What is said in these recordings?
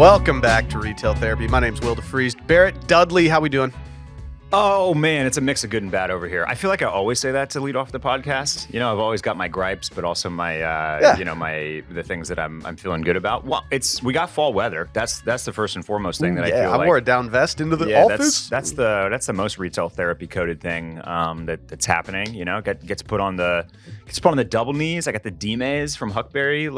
Welcome back to Retail Therapy. My name's Will DeFries. Barrett Dudley, how we doing? Oh man, it's a mix of good and bad over here. I feel like I always say that to lead off the podcast. You know, I've always got my gripes, but also my, the things that I'm feeling good about. Well, we got fall weather. That's the first and foremost thing that I feel like. I wore a down vest into the office. That's the most retail therapy coded thing that's happening. You know, gets put on the double knees. I got the D-Mays from Huckberry,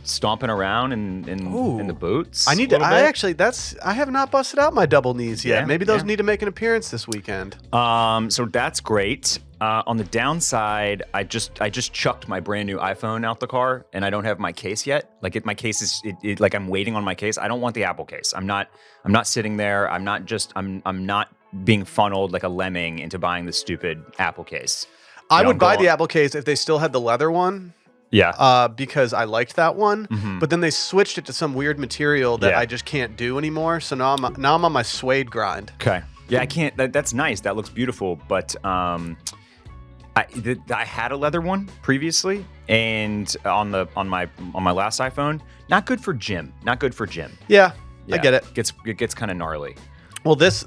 stomping around in the boots. I have not busted out my double knees yet. Yeah, Maybe those need to make an appearance this weekend. So that's great. On the downside, I just chucked my brand new iPhone out the car, and I don't have my case yet. My case is like I'm waiting on my case. I don't want the Apple case. I'm not sitting there. I'm not being funneled like a lemming into buying the stupid Apple case. I would buy the Apple case if they still had the leather one. Yeah. Because I liked that one, but then they switched it to some weird material that Yeah. I just can't do anymore. So now I'm on my suede grind. Okay. Yeah, I can't. That's nice. That looks beautiful. But I had a leather one previously, and on my last iPhone, not good for gym. Yeah, I get it. It gets kind of gnarly. Well, this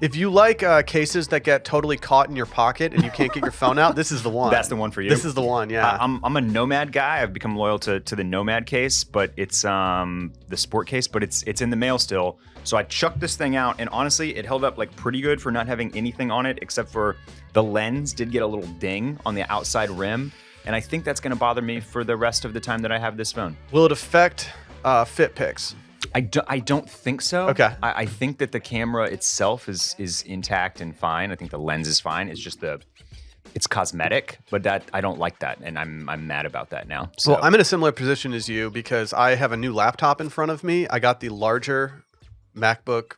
if you like cases that get totally caught in your pocket and you can't get your phone out, this is the one. That's the one for you. This is the one. Yeah. I'm a Nomad guy. I've become loyal to the Nomad case, but it's the sport case, but it's in the mail still. So I chucked this thing out, and honestly, it held up like pretty good for not having anything on it except for the lens did get a little ding on the outside rim, and I think that's going to bother me for the rest of the time that I have this phone. Will it affect fit pics? I don't think so. Okay. I think that the camera itself is intact and fine. I think the lens is fine. It's just it's cosmetic, but that I don't like that, and I'm mad about that now. So. Well, I'm in a similar position as you because I have a new laptop in front of me. I got the larger MacBook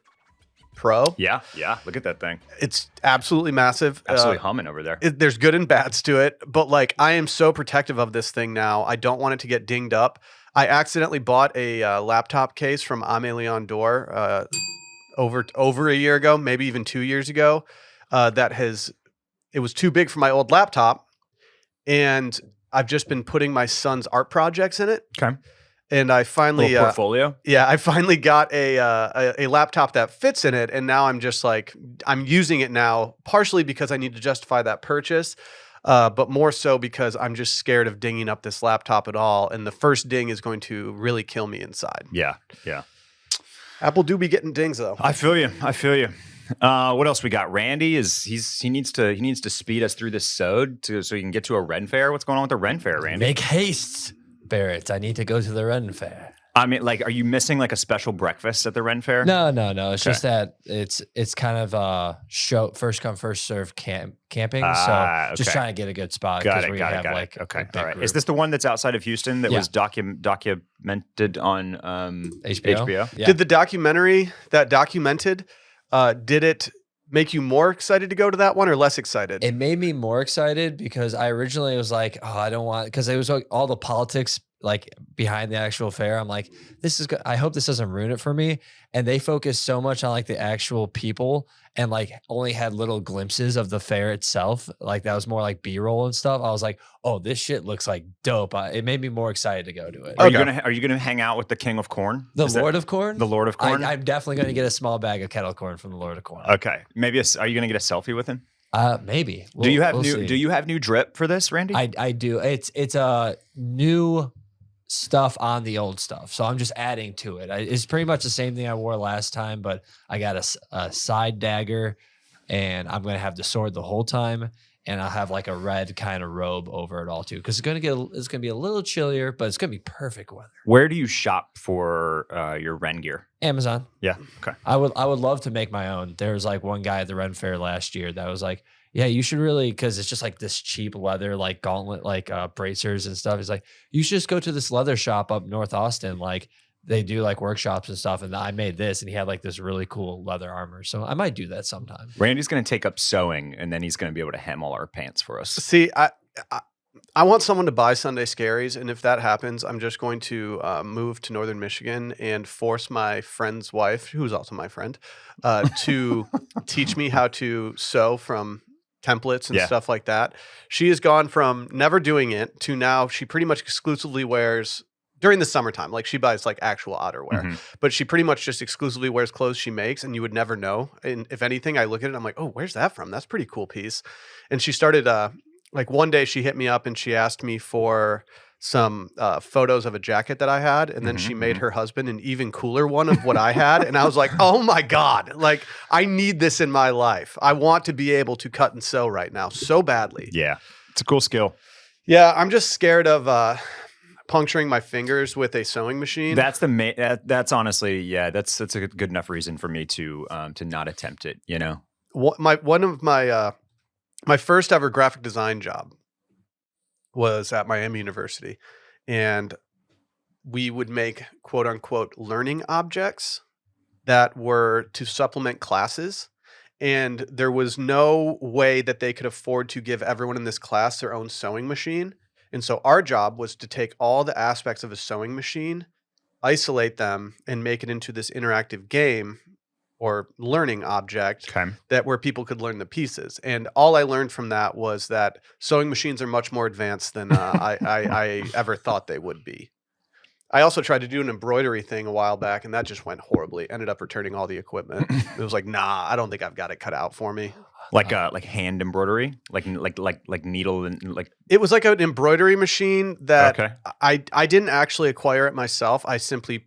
Pro. Yeah. Look at that thing. It's absolutely massive. Absolutely humming over there. There's good and bads to it, but I am so protective of this thing now. I don't want it to get dinged up. I accidentally bought a laptop case from Aimé Leon Dore over a year ago, maybe even 2 years ago. It was too big for my old laptop, and I've just been putting my son's art projects in it. Okay. And I finally portfolio. Yeah, I finally got a laptop that fits in it, and now I'm just I'm using it now, partially because I need to justify that purchase, but more so because I'm just scared of dinging up this laptop at all, and the first ding is going to really kill me inside. Yeah. Apple do be getting dings though. I feel you. What else we got? Randy he needs to speed us through this sode so he can get to a Ren Fair. What's going on with the Ren Fair, Randy? Make haste, Barrett. I need to go to the Ren Fair. I mean, are you missing a special breakfast at the Ren Fair? No. It's just that it's kind of show first come first serve camping. So just trying to get a good spot. Got it. Okay. All right. Is this the one that's outside of Houston that was documented on HBO? Yeah. Did the documentary that documented? Did it make you more excited to go to that one or less excited? It made me more excited because I originally was like, oh, I don't want, because it was all the politics behind the actual fair. I'm like, this is good. I hope this doesn't ruin it for me. And they focused so much on the actual people and only had little glimpses of the fair itself. That was more B-roll and stuff. I was like, oh, this shit looks dope. It made me more excited to go to it. Are you gonna hang out with the King of Corn? The Lord of Corn? The Lord of Corn? I'm definitely going to get a small bag of kettle corn from the Lord of Corn. Okay. Maybe are you gonna get a selfie with him? Maybe. Do you have new drip for this, Randy? I do. It's a new stuff on the old stuff, so I'm just adding to it. It's pretty much the same thing I wore last time, but I got a side dagger, and I'm gonna have the sword the whole time, and I'll have a red kind of robe over it all too, because it's gonna be a little chillier, but it's gonna be perfect weather. Where do you shop for your Ren gear? Amazon. Yeah. Okay. I would love to make my own. There was one guy at the Ren Fair last year that was like, yeah, you should really, because it's just this cheap leather, gauntlet, bracers and stuff. He's like, you should just go to this leather shop up North Austin. They do workshops and stuff. And I made this, and he had this really cool leather armor. So I might do that sometime. Randy's going to take up sewing, and then he's going to be able to hem all our pants for us. See, I want someone to buy Sunday Scaries, and if that happens, I'm just going to move to Northern Michigan and force my friend's wife, who's also my friend, to teach me how to sew from templates and stuff like that. She has gone from never doing it to now she pretty much exclusively wears during the summertime. Like she buys like actual outerwear, but she pretty much just exclusively wears clothes she makes, and you would never know. And if anything, I look at it, I'm like, oh, where's that from? That's a pretty cool piece. And she started like one day she hit me up and she asked me for some photos of a jacket that I had, and then she made her husband an even cooler one of what I had, and I was like, oh my God, like I need this in my life. I want to be able to cut and sew right now so badly. Yeah, it's a cool skill. Yeah, I'm just scared of puncturing my fingers with a sewing machine. That's the main. That's honestly, yeah, that's a good enough reason for me to not attempt it. You know, one of my first ever graphic design job was at Miami University, and we would make quote unquote learning objects that were to supplement classes. And there was no way that they could afford to give everyone in this class their own sewing machine. And so our job was to take all the aspects of a sewing machine, isolate them, and make it into this interactive game or learning object that where people could learn the pieces. And all I learned from that was that sewing machines are much more advanced than I ever thought they would be. I also tried to do an embroidery thing a while back, and that just went horribly. Ended up returning all the equipment. It was like, nah, I don't think I've got it cut out for me. Like hand embroidery, like needle and like. It was like an embroidery machine that I didn't actually acquire it myself. I simply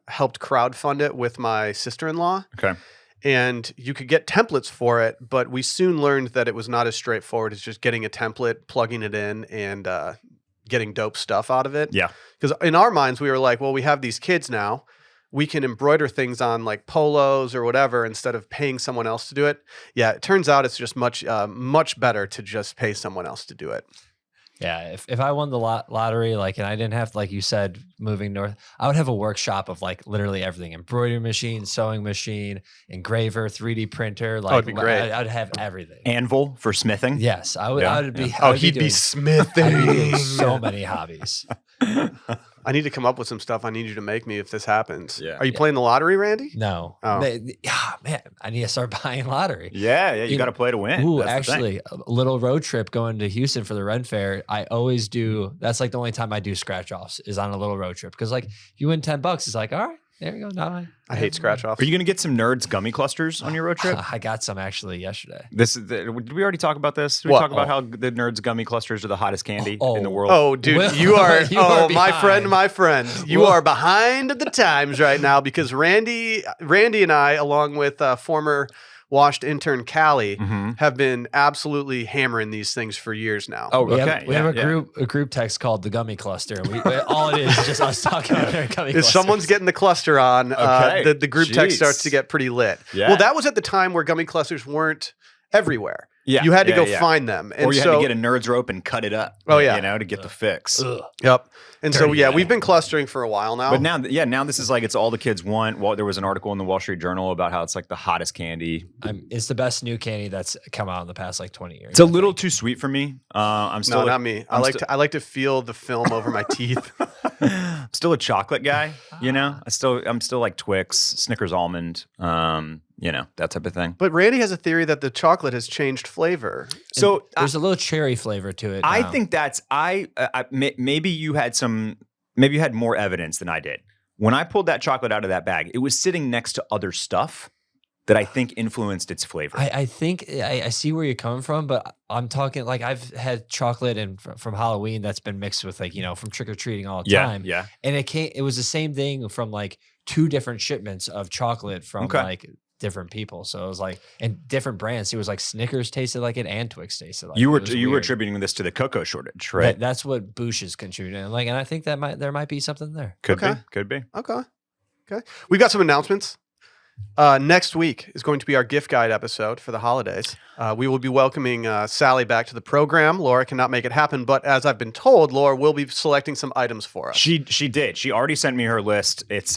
helped crowdfund it with my sister-in-law. Okay. And you could get templates for it, but we soon learned that it was not as straightforward as just getting a template, plugging it in, and getting dope stuff out of it. Yeah. Because in our minds, we were like, well, we have these kids now. We can embroider things on like polos or whatever instead of paying someone else to do it. Yeah, it turns out it's just much better to just pay someone else to do it. Yeah, if I won the lottery, like, and I didn't have, like you said, moving north, I would have a workshop of like literally everything: embroidery machine, sewing machine, engraver, 3D printer. Like, that would be great. I'd have everything. Anvil for smithing. Yes, I would. Yeah. I would be. Oh, he'd be smithing. I'd be doing so many hobbies. I need to come up with some stuff I need you to make me if this happens. Yeah. Are you playing the lottery, Randy? No. Oh. Man, I need to start buying lottery. Yeah, you got to play to win. Ooh, That's the thing. actually, a little road trip going to Houston for the Ren Fair. I always do. That's like the only time I do scratch offs is on a little road trip. Because like you win $10, it's like, all right, there you go. Now I hate scratch offs. Are you going to get some Nerds gummy clusters on your road trip? I got some actually yesterday. Did we already talk about this? Did we What? talk about how the Nerds gummy clusters are the hottest candy in the world? Oh, dude, Well, you are. you are my friend, you Well- are behind the times right now because Randy and I, along with former washed intern Callie, have been absolutely hammering these things for years now. Oh, We okay. have a group text called the Gummy Cluster. And all it is just us talking about our gummy If clusters. someone's getting the cluster on, Okay. the group text Jeez. starts to get pretty lit. Yeah. Well, that was at the time where gummy clusters weren't everywhere. Yeah, You had to yeah, go yeah. find them. And Or you so, had to get a Nerds rope and cut it up. Oh, yeah. You know, to get the fix. Ugh. Yep. And so, Dirty yeah, man. we've been clustering for a while now. But now this is like it's all the kids want. Well, there was an article in the Wall Street Journal about how it's like the hottest candy. It's the best new candy that's come out in the past like 20 years. It's a little too sweet for me. I'm still No, not me. I like to feel the film over my teeth. I'm still a chocolate guy. You know, I'm still like Twix, Snickers almond. You know, that type of thing. But Randy has a theory that the chocolate has changed flavor. So There's a little cherry flavor to it. I now. think that's maybe you had more evidence than I did. When I pulled that chocolate out of that bag, it was sitting next to other stuff that I think influenced its flavor. I think I see where you're coming from, but I'm talking like I've had chocolate and from Halloween that's been mixed with like, from trick or treating all the time. Yeah. And it was the same thing from like 2 different shipments of chocolate from Okay. like different people. So it was like, and different brands. It was like Snickers tasted like it and Twix tasted like You it. were It was you were weird. attributing this to the cocoa shortage, right? That's what Boosh is contributing. And I think that there might be something there. Could Okay. be. Okay. We've got some announcements. Next week is going to be our gift guide episode for the holidays. We will be welcoming Sally back to the program. Laura cannot make it happen, but as I've been told, Laura will be selecting some items for us. She did. She already sent me her list. It's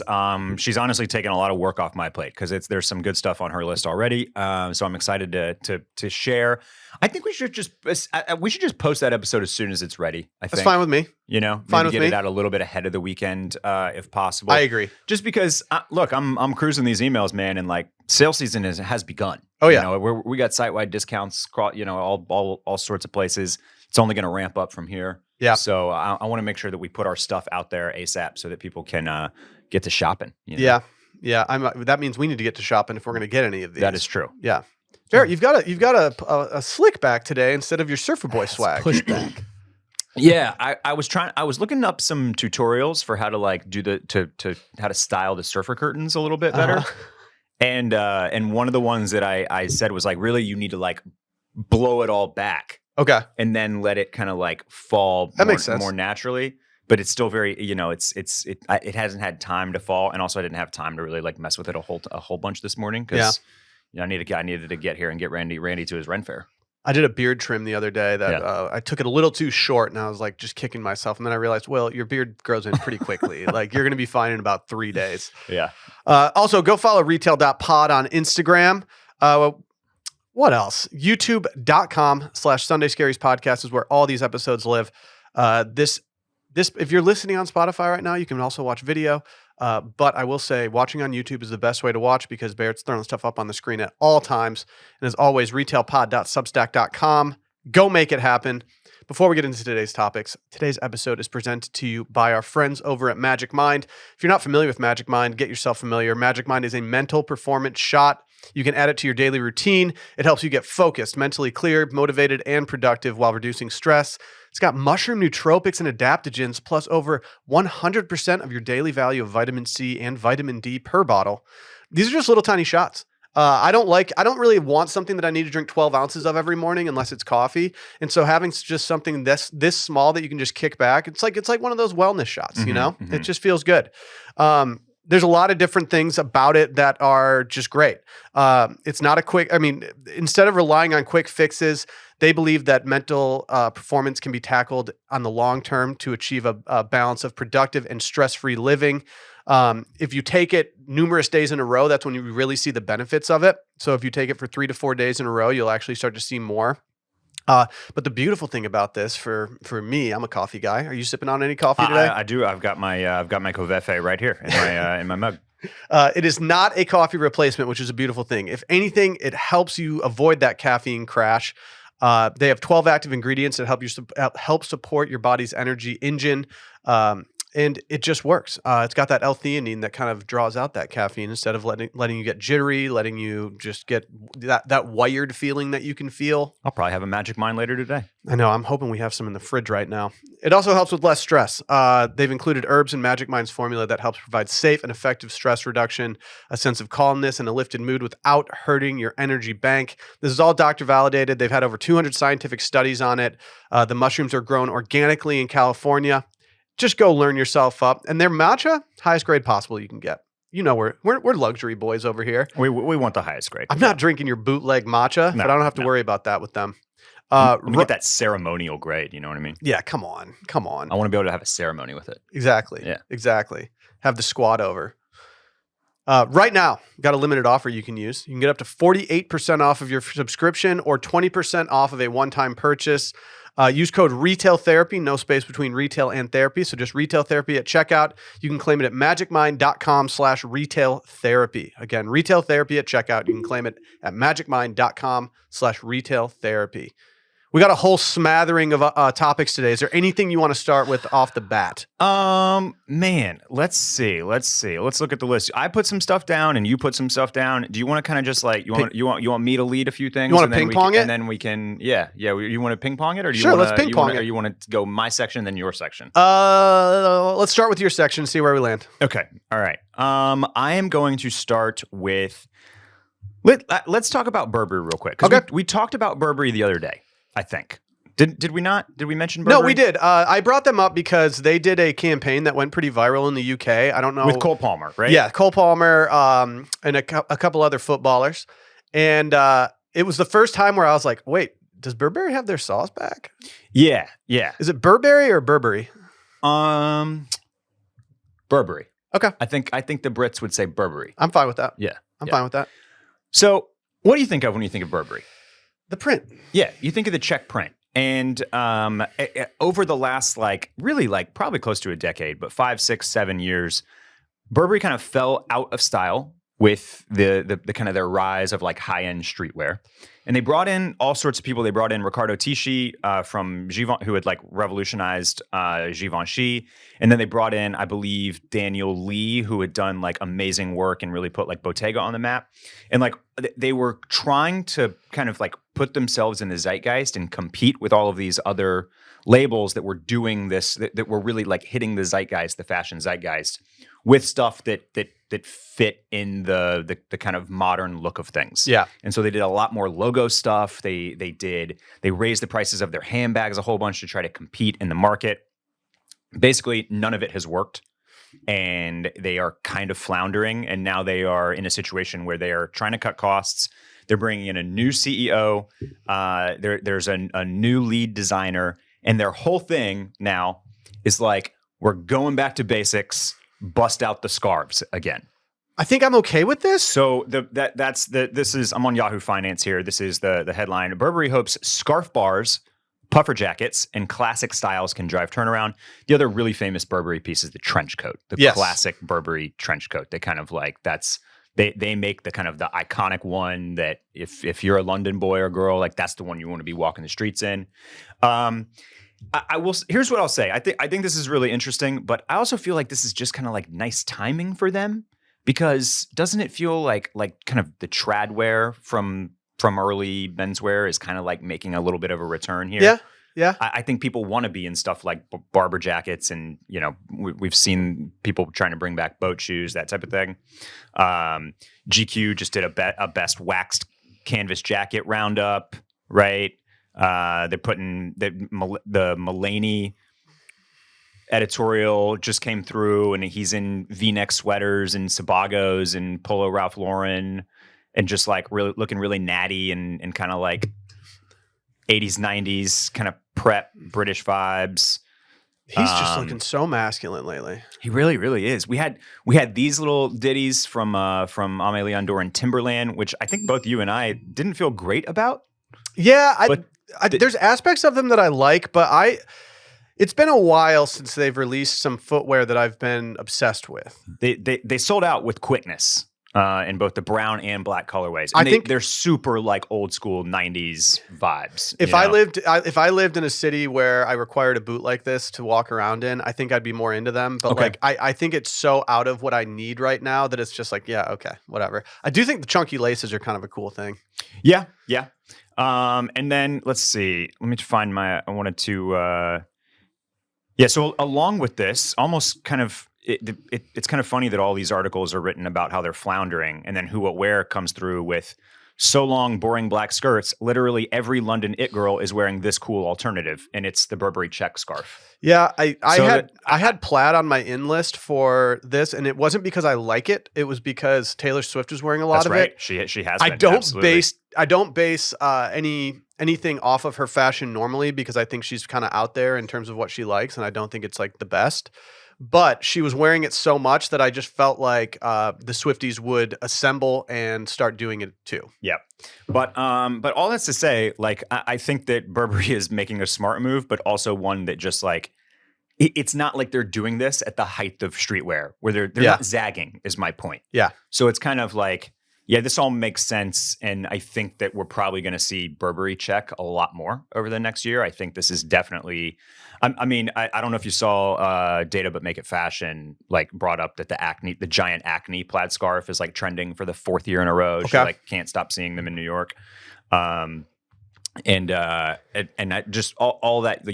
she's honestly taken a lot of work off my plate because there's some good stuff on her list already. So I'm excited to share. I think we should just post that episode as soon as it's ready. That's fine with me. You know, Fine maybe with get me. it out a little bit ahead of the weekend if possible. I agree. Just because, look, I'm cruising these emails, man, and like sales season has begun. Oh, yeah. We got site wide discounts, all sorts of places. It's only going to ramp up from here. Yeah. So I want to make sure that we put our stuff out there ASAP so that people can get to shopping. You know? Yeah. Yeah. That means we need to get to shopping if we're going to get any of these. That is true. Yeah. Barrett, you've got a slick back today instead of your surfer boy swag. Pushback. Yeah, I was looking up some tutorials for how to like do how to style the surfer curtains a little bit better. Uh-huh. And one of the ones that I said was like, really, you need to like blow it all back Okay. and then let it kind of like fall Makes sense. more naturally. But it's still very, it hasn't had time to fall, and also I didn't have time to really like mess with it a whole bunch this morning because I needed to get here and get Randy to his Ren Fair. I did a beard trim the other day that I took it a little too short, and I was like just kicking myself. And then I realized, well, your beard grows in pretty quickly. Like you're going to be fine in about 3 days. Yeah. Also, go follow retail.pod on Instagram. What else? YouTube.com/Sunday Scaries podcast is where all these episodes live. This if you're listening on Spotify right now, you can also watch video. But I will say watching on YouTube is the best way to watch because Barrett's throwing stuff up on the screen at all times. And as always, retailpod.substack.com. Go make it happen. Before we get into today's topics, today's episode is presented to you by our friends over at Magic Mind. If you're not familiar with Magic Mind, get yourself familiar. Magic Mind is a mental performance shot. You can add it to your daily routine. It helps you get focused, mentally clear, motivated, and productive while reducing stress. It's got mushroom nootropics and adaptogens, plus over 100% of your daily value of vitamin C and vitamin D per bottle. These are just little tiny shots. I don't really want something that I need to drink 12 ounces of every morning unless it's coffee. And so having just something this small that you can just kick back, it's like one of those wellness shots, you know? It just feels good. There's a lot of different things about it that are just great. It's not instead of relying on quick fixes, they believe that mental performance can be tackled on the long term to achieve a balance of productive and stress-free living. If you take it numerous days in a row, that's when you really see the benefits of it. So if you take it for 3 to 4 days in a row, you'll actually start to see more. But the beautiful thing about this for me, I'm a coffee guy. Are you sipping on any coffee today? I do. I've got my Covfefe right here in my mug. It is not a coffee replacement, which is a beautiful thing. If anything, it helps you avoid that caffeine crash. They have 12 active ingredients that help support your body's energy engine. And it just works. It's got that L-theanine that kind of draws out that caffeine instead of letting you get jittery, letting you just get that wired feeling that you can feel. I'll probably have a Magic Mind later today. I know. I'm hoping we have some in the fridge right now. It also helps with less stress. They've included herbs in Magic Mind's formula that helps provide safe and effective stress reduction, a sense of calmness, and a lifted mood without hurting your energy bank. This is all doctor validated. They've had over 200 scientific studies on it. The mushrooms are grown organically in California. Just go learn yourself up. And their matcha, highest grade possible you can get. You know, we're luxury boys over here. We want the highest grade. I'm not drinking your bootleg matcha, but I don't have to worry about that with them. Get that ceremonial grade. You know what I mean? Yeah, come on. I want to be able to have a ceremony with it. Exactly. Yeah. Exactly. Have the squad over. Right now, got a limited offer you can use. You can get up to 48% off of your subscription or 20% off of a one-time purchase. Use code RETAILTHERAPY, no space between retail and therapy. So just retail therapy at checkout. You can claim it at magicmind.com/retailtherapy. Again, retail therapy at checkout. You can claim it at magicmind.com/retailtherapy. We got a whole smattering of topics today. Is there anything you want to start with off the bat? Man, let's see. Let's look at the list. I put some stuff down and you put some stuff down. Do you want to kind of just like you want me to lead a few things? You want to ping pong it, and then we can You want to ping pong it, or do you sure? Wanna, let's ping pong it. Or you want to go my section then your section? Let's start with your section. See where we land. Okay. All right. I am going to start with. Let's talk about Burberry real quick. Okay. We talked about Burberry the other day. I think. Did we not? Did we mention Burberry? No, we did. I brought them up because they did a campaign that went pretty viral in the UK. I don't know. With Cole Palmer, right? Yeah, Cole Palmer and a couple other footballers. And it was the first time where I was like, wait, does Burberry have their sauce back? Yeah. Is it Burberry or Burberry? Burberry. Okay. I think the Brits would say Burberry. I'm fine with that. Yeah. I'm fine with that. So what do you think of when you think of Burberry? The print. Yeah, you think of the check print. And over the last probably close to a decade, but 5, 6, 7 years, Burberry kind of fell out of style with the kind of their rise of like high-end streetwear. And they brought in all sorts of people. They brought in Riccardo Tisci from Givenchy, who had like revolutionized Givenchy. And then they brought in, I believe, Daniel Lee, who had done like amazing work and really put like Bottega on the map. And like they were trying to kind of like put themselves in the zeitgeist and compete with all of these other labels that were doing this, that were really like hitting the zeitgeist, the fashion zeitgeist, with stuff that fit in the kind of modern look of things. Yeah. And so they did a lot more logo stuff. They raised the prices of their handbags a whole bunch to try to compete in the market. Basically, none of it has worked. And they are kind of floundering. And now they are in a situation where they are trying to cut costs. They're bringing in a new CEO. There's a new lead designer. And their whole thing now is like, we're going back to basics, bust out the scarves again. I think I'm okay with this. So I'm on Yahoo Finance here. This is the headline. Burberry hopes scarf bars, puffer jackets, and classic styles can drive turnaround. The other really famous Burberry piece is the trench coat, the classic Burberry trench coat. They kind of like, they make the kind of the iconic one that if you're a London boy or girl, like that's the one you want to be walking the streets in. I will. Here's what I'll say. I think this is really interesting, but I also feel like this is just kind of like nice timing for them, because doesn't it feel like kind of the trad wear from early menswear is kind of like making a little bit of a return here? Yeah. Yeah. I think people want to be in stuff like barber jackets, and we've seen people trying to bring back boat shoes, that type of thing. GQ just did a best waxed canvas jacket roundup, right? They're putting the Mulaney editorial just came through, and he's in V-neck sweaters and Sabagos and Polo Ralph Lauren, and just like really looking really natty and kind of like 80s, 90s kind of prep British vibes. He's just looking so masculine lately. He really, really is. We had these little ditties from Aimé Leon Dore and Timberland, which I think both you and I didn't feel great about. Yeah, there's aspects of them that I like, but it's been a while since they've released some footwear that I've been obsessed with. They sold out with quickness in both the brown and black colorways. And I think they're super like old school 90s vibes. If I lived in a city where I required a boot like this to walk around in, I think I'd be more into them. But like I think it's so out of what I need right now that it's just like, yeah, okay, whatever. I do think the chunky laces are kind of a cool thing. Yeah, yeah. And then let's see. Let me find so along with this, almost kind of it's kind of funny that all these articles are written about how they're floundering, and then Who What Wear comes through with so long boring black skirts. Literally every London it girl is wearing this cool alternative, and it's the Burberry check scarf. Yeah, I had plaid on my in list for this, and it wasn't because I like it. It was because Taylor Swift was wearing a lot of it. She has. I don't base anything off of her fashion normally, because I think she's kind of out there in terms of what she likes, and I don't think it's like the best. But she was wearing it so much that I just felt like the Swifties would assemble and start doing it too. Yeah. But all that's to say, like, I think that Burberry is making a smart move, but also one that just like, it's not like they're doing this at the height of streetwear, where they're not zagging, is my point. Yeah. So it's kind of like, yeah, this all makes sense. And I think that we're probably going to see Burberry check a lot more over the next year. I think this is definitely, I mean, I don't know if you saw Data But Make It Fashion like brought up that the giant acne plaid scarf is like trending for the 4th year in a row. Okay. She like can't stop seeing them in New York. And I just all that,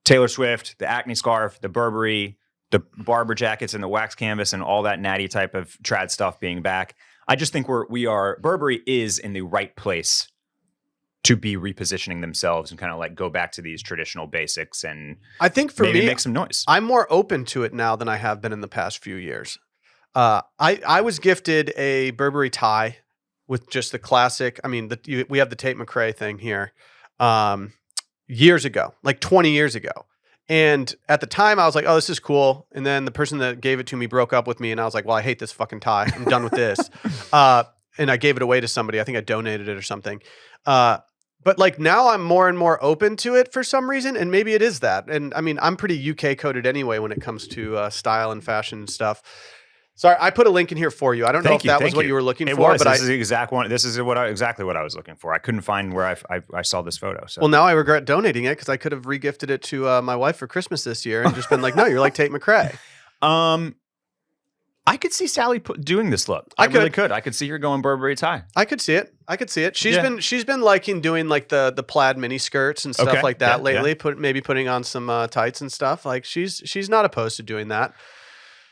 Taylor Swift, the acne scarf, the Burberry, the barber jackets and the wax canvas and all that natty type of trad stuff being back. I just think Burberry is in the right place to be repositioning themselves and kind of like go back to these traditional basics, and I think for me, make some noise. I'm more open to it now than I have been in the past few years. I was gifted a Burberry tie with just the classic. I mean, we have the Tate McRae thing here years ago, like 20 years ago. And at the time I was like, oh, this is cool. And then the person that gave it to me broke up with me, and I was like, well, I hate this fucking tie. I'm done with this. And I gave it away to somebody. I think I donated it or something. But like now I'm more and more open to it for some reason. And maybe it is that. And I mean, I'm pretty UK coded anyway when it comes to style and fashion and stuff. Sorry, I put a link in here for you. I don't know if that was what you were looking for, but but this is the exact one. This is exactly what I was looking for. I couldn't find where I saw this photo. So well, now I regret donating it because I could have regifted it to my wife for Christmas this year and just been like, no, you're like Tate McRae. I could see Sally doing this look. I really could. I could see her going Burberry tie. I could see it. She's been liking doing like the plaid mini skirts and stuff like that lately. Maybe putting on some tights and stuff. Like she's not opposed to doing that.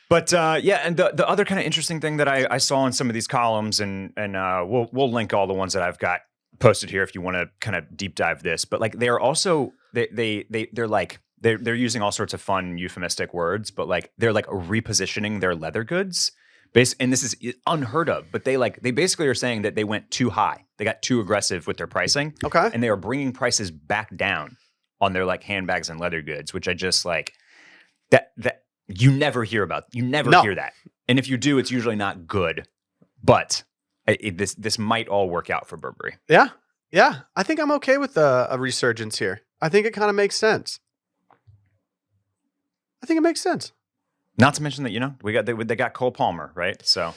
But and the other kind of interesting thing that I saw in some of these columns, and we'll link all the ones that I've got posted here if you want to kind of deep dive this. But like they're also they're using all sorts of fun euphemistic words, but like they're like repositioning their leather goods. And this is unheard of, but they basically are saying that they went too high. They got too aggressive with their pricing. Okay. And they are bringing prices back down on their like handbags and leather goods, which I just like that you never hear about. You never hear that. And if you do, it's usually not good. But this might all work out for Burberry. Yeah. Yeah. I think I'm okay with a resurgence here. I think it kind of makes sense. I think it makes sense. Not to mention that, they got Cole Palmer, right? So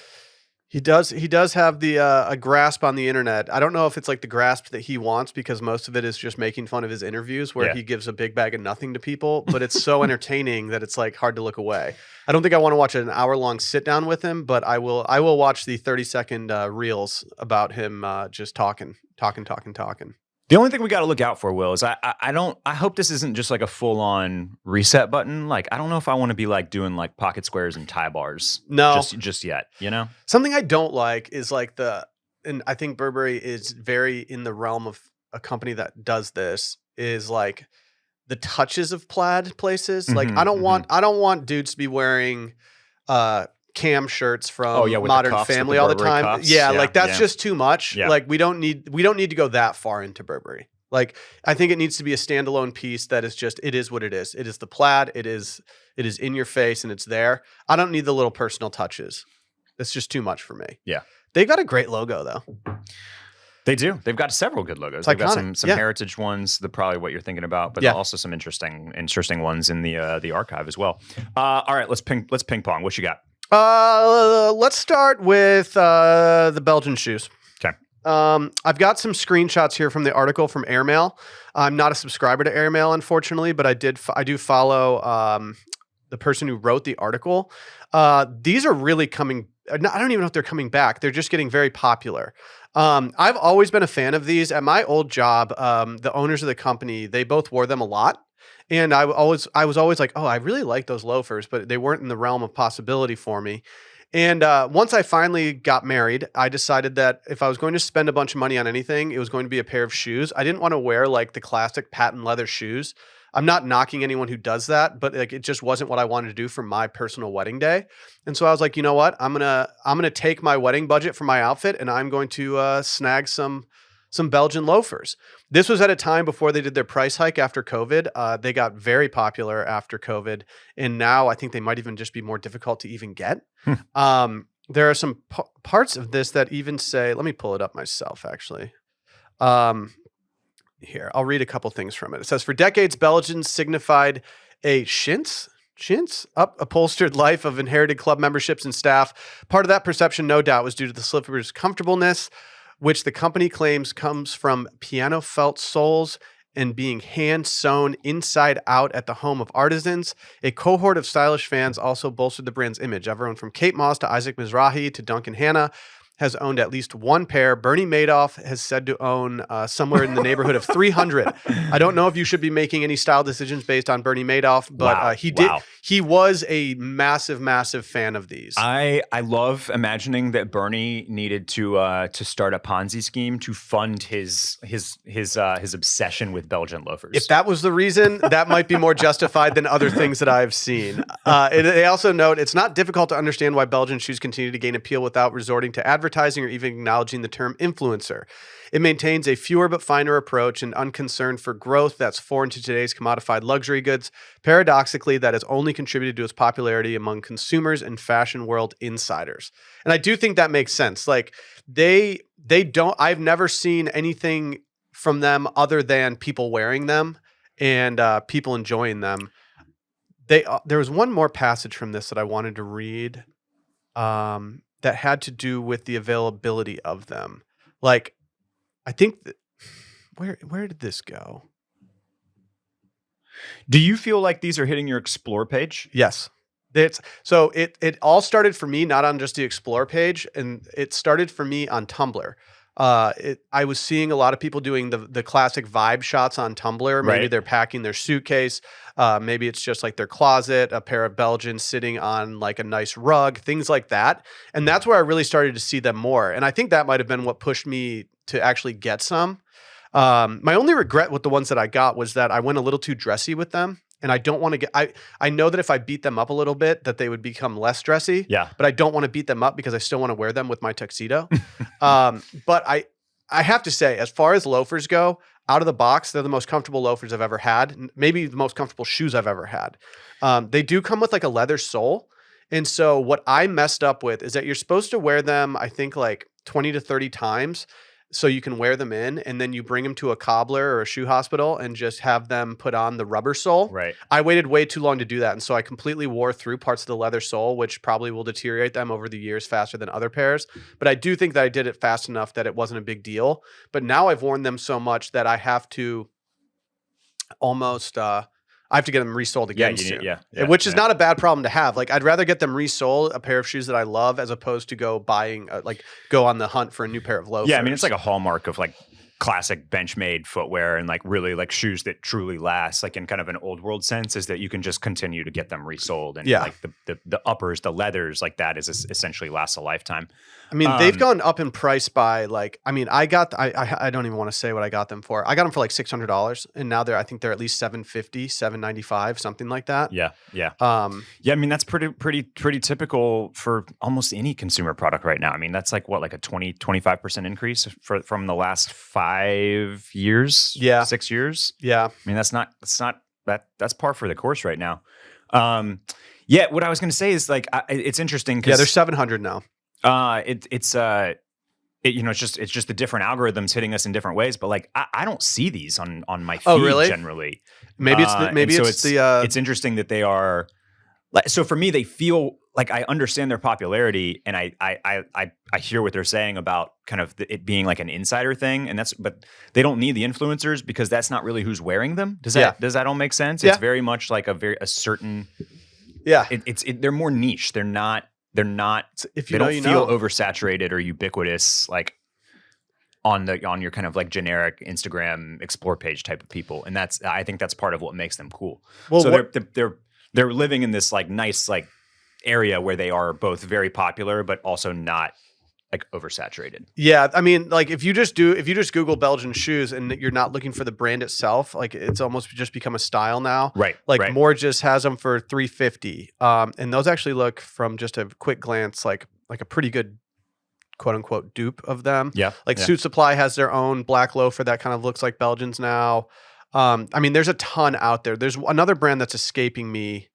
he does have the a grasp on the internet. I don't know if it's like the grasp that he wants because most of it is just making fun of his interviews where he gives a big bag of nothing to people, but it's so entertaining that it's like hard to look away. I don't think I want to watch an hour-long sit down with him, but I will watch the 30-second reels about him just talking. The only thing we got to look out for, Will, is I hope this isn't just like a full-on reset button. Like, I don't know if I want to be like doing like pocket squares and tie bars. No. Just yet, you know? Something I don't like is like and I think Burberry is very in the realm of a company that does this, is like the touches of plaid places. Like I don't want dudes to be wearing cam shirts from Modern Family all the time. Cuffs. Yeah, like that's just too much. Yeah. Like we don't need to go that far into Burberry. Like I think it needs to be a standalone piece that is just, it is what it is. It is the plaid. It is in your face and it's there. I don't need the little personal touches. It's just too much for me. Yeah. They got a great logo though. They do. They've got several good logos. They've got some heritage ones. They're probably what you're thinking about, but also some interesting ones in the archive as well. All right, let's ping pong. What you got? Let's start with the Belgian shoes. Okay. I've got some screenshots here from the article from Airmail. I'm not a subscriber to Airmail, unfortunately, but I do follow the person who wrote the article. These are really coming. I don't even know if they're coming back. They're just getting very popular. I've always been a fan of these. At my old job, the owners of the company, they both wore them a lot. And I was always like, oh, I really like those loafers, but they weren't in the realm of possibility for me. And once I finally got married, I decided that if I was going to spend a bunch of money on anything, it was going to be a pair of shoes. I didn't want to wear like the classic patent leather shoes. I'm not knocking anyone who does that, but like it just wasn't what I wanted to do for my personal wedding day. And so I was like, you know what? I'm gonna take my wedding budget for my outfit and I'm going to snag some Belgian loafers. This was at a time before they did their price hike after COVID. They got very popular after COVID. And now I think they might even just be more difficult to even get. There are some parts of this that even say, let me pull it up myself, actually. Here, I'll read a couple things from it. It says, for decades, Belgians signified a chintz upholstered life of inherited club memberships and staff. Part of that perception, no doubt, was due to the slippers' comfortableness, which the company claims comes from piano felt soles and being hand sewn inside out at the home of artisans. A cohort of stylish fans also bolstered the brand's image. Everyone from Kate Moss to Isaac Mizrahi to Duncan Hannah has owned at least one pair. Bernie Madoff has said to own somewhere in the neighborhood of 300. I don't know if you should be making any style decisions based on Bernie Madoff, but he did. He was a massive, massive fan of these. I love imagining that Bernie needed to start a Ponzi scheme to fund his obsession with Belgian loafers. If that was the reason, that might be more justified than other things that I've seen. They also note it's not difficult to understand why Belgian shoes continue to gain appeal without resorting to advertising or even acknowledging the term influencer. It maintains a fewer but finer approach and unconcerned for growth that's foreign to today's commodified luxury goods. Paradoxically, that has only contributed to its popularity among consumers and fashion world insiders. And I do think that makes sense. Like they don't, I've never seen anything from them other than people wearing them and people enjoying them. There was one more passage from this that I wanted to read. that had to do with the availability of them. Like, I think where did this go? Do you feel like these are hitting your explore page? Yes. So it all started for me not on just the explore page, and it started for me on Tumblr. I was seeing a lot of people doing the classic vibe shots on Tumblr. Maybe Right. they're packing their suitcase. Maybe it's just like their closet, a pair of Belgians sitting on like a nice rug, things like that. And that's where I really started to see them more. And I think that might have been what pushed me to actually get some. My only regret with the ones that I got was that I went a little too dressy with them. And I don't want to I know that if I beat them up a little bit, that they would become less dressy. Yeah. But I don't want to beat them up because I still want to wear them with my tuxedo. But I have to say, as far as loafers go, out of the box, they're the most comfortable loafers I've ever had. Maybe the most comfortable shoes I've ever had. They do come with like a leather sole. And so what I messed up with is that you're supposed to wear them, I think like 20 to 30 times. So you can wear them in, and then you bring them to a cobbler or a shoe hospital and just have them put on the rubber sole. Right. I waited way too long to do that. And so I completely wore through parts of the leather sole, which probably will deteriorate them over the years faster than other pairs. But I do think that I did it fast enough that it wasn't a big deal. But now I've worn them so much that I have to almost, I have to get them resold again soon. Which is not a bad problem to have. Like, I'd rather get them resold, a pair of shoes that I love, as opposed to go buying, go on the hunt for a new pair of loafers. Yeah, I mean, it's like a hallmark of like classic bench-made footwear and like really like shoes that truly last, like in kind of an old world sense, is that you can just continue to get them resold. And like the uppers, the leathers, like that is essentially lasts a lifetime. I mean, they've gone up in price by like, I mean, I don't even want to say what I got them for. I got them for like $600, and now I think they're at least $750, $795, something like that. Yeah. I mean, that's pretty typical for almost any consumer product right now. I mean, that's like what, like a 25% increase from the last 5 years? Yeah. 6 years? Yeah. I mean, that's par for the course right now. What I was going to say is like, it's interesting because they're 700 now. It's just the different algorithms hitting us in different ways, but like I don't see these on my feed generally. Maybe it's interesting that they are like, so for me, they feel like I understand their popularity, and I hear what they're saying about kind of it being like an insider thing, but they don't need the influencers because that's not really who's wearing them. Does that all make sense? Yeah. It's very much like a certain. Yeah. They're more niche. They're not. If they don't feel oversaturated or ubiquitous, like on your kind of like generic Instagram explore page type of people, and I think that's part of what makes them cool. Well, so they're living in this like nice like area where they are both very popular but also not like oversaturated. Yeah, I mean, like if you just Google Belgian shoes and you're not looking for the brand itself, like it's almost just become a style now. Right. Like More just has them for $350, and those actually look, from just a quick glance, like a pretty good quote unquote dupe of them. Yeah. Suit Supply has their own black loafer that kind of looks like Belgians now. I mean, there's a ton out there. There's another brand that's escaping me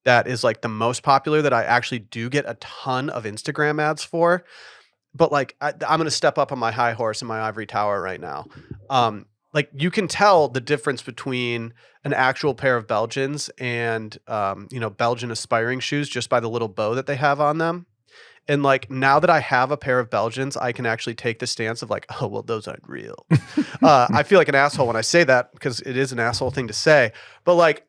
that is like the most popular that I actually do get a ton of Instagram ads for. But like, I'm going to step up on my high horse in my ivory tower right now. Like you can tell the difference between an actual pair of Belgians and, Belgian aspiring shoes just by the little bow that they have on them. And like, now that I have a pair of Belgians, I can actually take the stance of like, oh, well, those aren't real. I feel like an asshole when I say that because it is an asshole thing to say. But like,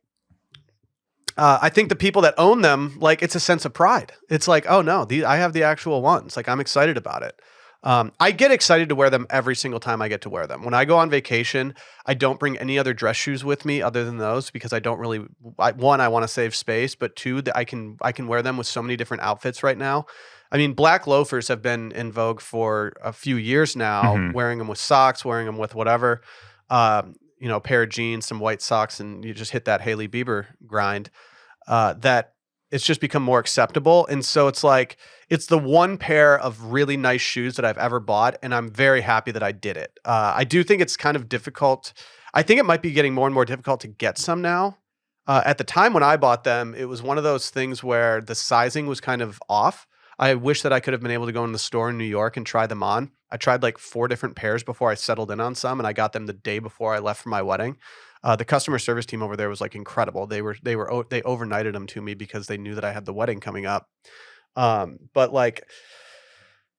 I think the people that own them, like, it's a sense of pride. It's like, oh no, I have the actual ones. Like, I'm excited about it. I get excited to wear them every single time I get to wear them. When I go on vacation, I don't bring any other dress shoes with me other than those because I don't really. One, I want to save space, but two, that I can wear them with so many different outfits right now. I mean, black loafers have been in vogue for a few years now. Wearing them with socks, wearing them with whatever. A pair of jeans, some white socks, and you just hit that Hailey Bieber grind, that it's just become more acceptable. And so it's like, it's the one pair of really nice shoes that I've ever bought. And I'm very happy that I did it. I do think it's kind of difficult. I think it might be getting more and more difficult to get some now. At the time when I bought them, it was one of those things where the sizing was kind of off. I wish that I could have been able to go in the store in New York and try them on. I tried like 4 different pairs before I settled in on some, and I got them the day before I left for my wedding. The customer service team over there was like incredible. They overnighted them to me because they knew that I had the wedding coming up. But like,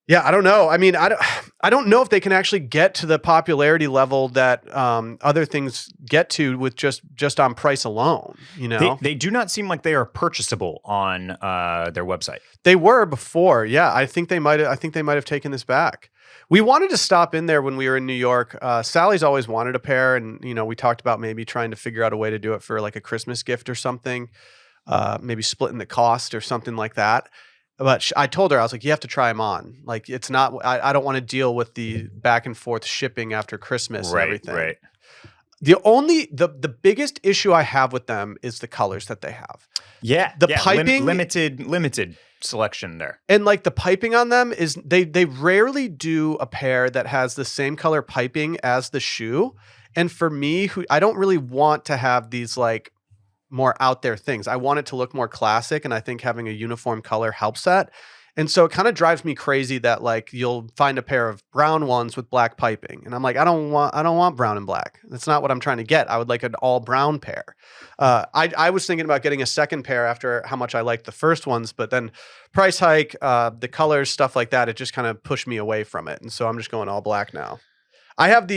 yeah, I don't know. I mean, I don't know if they can actually get to the popularity level that other things get to with just on price alone. You know, They do not seem like they are purchasable on their website. they were before. Yeah, I think they might. I think they might have taken this back. We wanted to stop in there when we were in New York. Sally's always wanted a pair, and we talked about maybe trying to figure out a way to do it for like a Christmas gift or something. Maybe splitting the cost or something like that. But I told her, I was like, you have to try them on. Like, it's not, I don't want to deal with the back and forth shipping after Christmas and everything. Right. The biggest issue I have with them is the colors that they have. Yeah. The piping. Limited selection there. And like the piping on them is they rarely do a pair that has the same color piping as the shoe. And for me, I don't really want to have these like more out there things. I want it to look more classic, and I think having a uniform color helps that. And so it kind of drives me crazy that like you'll find a pair of brown ones with black piping, and I'm like, I don't want brown and black. That's not what I'm trying to get. I would like an all brown pair. I was thinking about getting a second pair after how much I liked the first ones, but then price hike, the colors, stuff like that, it just kind of pushed me away from it, and so I'm just going all black now. I have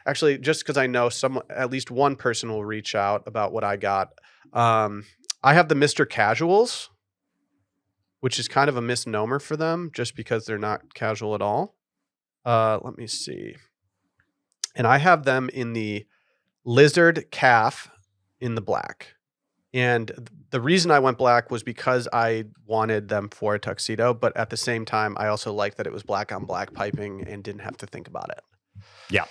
actually, just because I know at least one person will reach out about what I got. I have the Mr. Casuals, which is kind of a misnomer for them just because they're not casual at all. Let me see. And I have them in the lizard calf in the black. And the reason I went black was because I wanted them for a tuxedo, but at the same time, I also liked that it was black on black piping and didn't have to think about it. Yeah.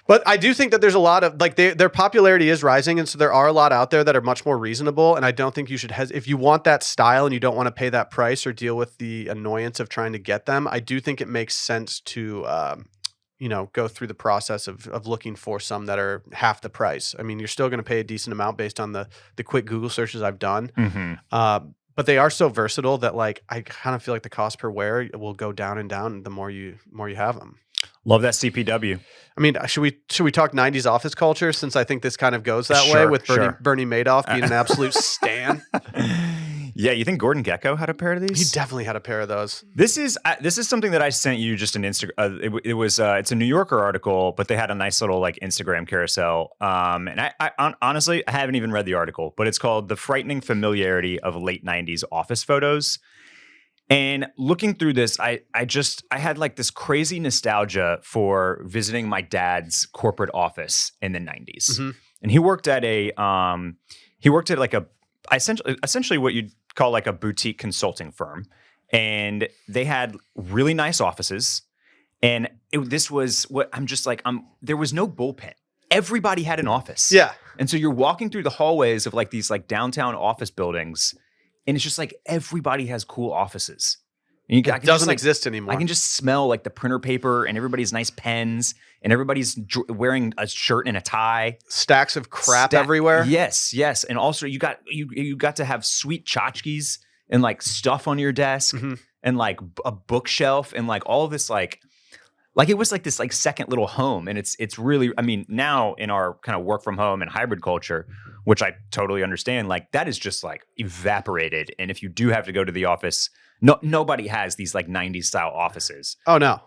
But I do think that there's a lot of like their popularity is rising. And so there are a lot out there that are much more reasonable. And I don't think you should if you want that style and you don't want to pay that price or deal with the annoyance of trying to get them, I do think it makes sense to, go through the process of looking for some that are half the price. I mean, you're still going to pay a decent amount based on the quick Google searches I've done. Mm-hmm. But they are so versatile that like, I kind of feel like the cost per wear will go down and down the more you have them. Love that CPW. I mean, should we talk 90s office culture, since I think this kind of goes that way Sure, with sure. Bernie Madoff being an absolute stan? Yeah, you think Gordon Gekko had a pair of these? He definitely had a pair of those. This is something that I sent you just an Instagram. It's a New Yorker article, but they had a nice little like Instagram carousel. And I honestly, I haven't even read the article, but it's called "The Frightening Familiarity of Late '90s Office Photos." And looking through this, I had like this crazy nostalgia for visiting my dad's corporate office in the 90s. Mm-hmm. And he worked at like a essentially what you'd call like a boutique consulting firm. And they had really nice offices. And this was what I'm just like, there was no bullpen. Everybody had an office. Yeah. And so you're walking through the hallways of like these like downtown office buildings. And it's just like everybody has cool offices. And It doesn't exist anymore. I can just smell like the printer paper and everybody's nice pens and everybody's wearing a shirt and a tie. Stacks of crap everywhere. Yes. And also you got to have sweet tchotchkes and like stuff on your desk and like a bookshelf and like all of this like it was like this like second little home. And it's really, I mean, now in our kind of work from home and hybrid culture, which I totally understand, like that is just like evaporated. And if you do have to go to the office, nobody has these like 90s style offices. Oh no.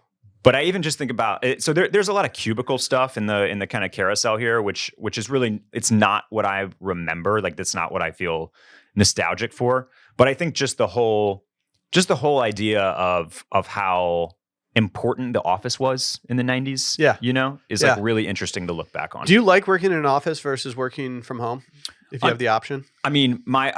But I even just think about it. So there's a lot of cubicle stuff in the kind of carousel here, which is really, it's not what I remember. Like that's not what I feel nostalgic for. But I think just the whole idea of how important the office was in the 90s, is like really interesting to look back on. Do you like working in an office versus working from home if you have the option? I mean, my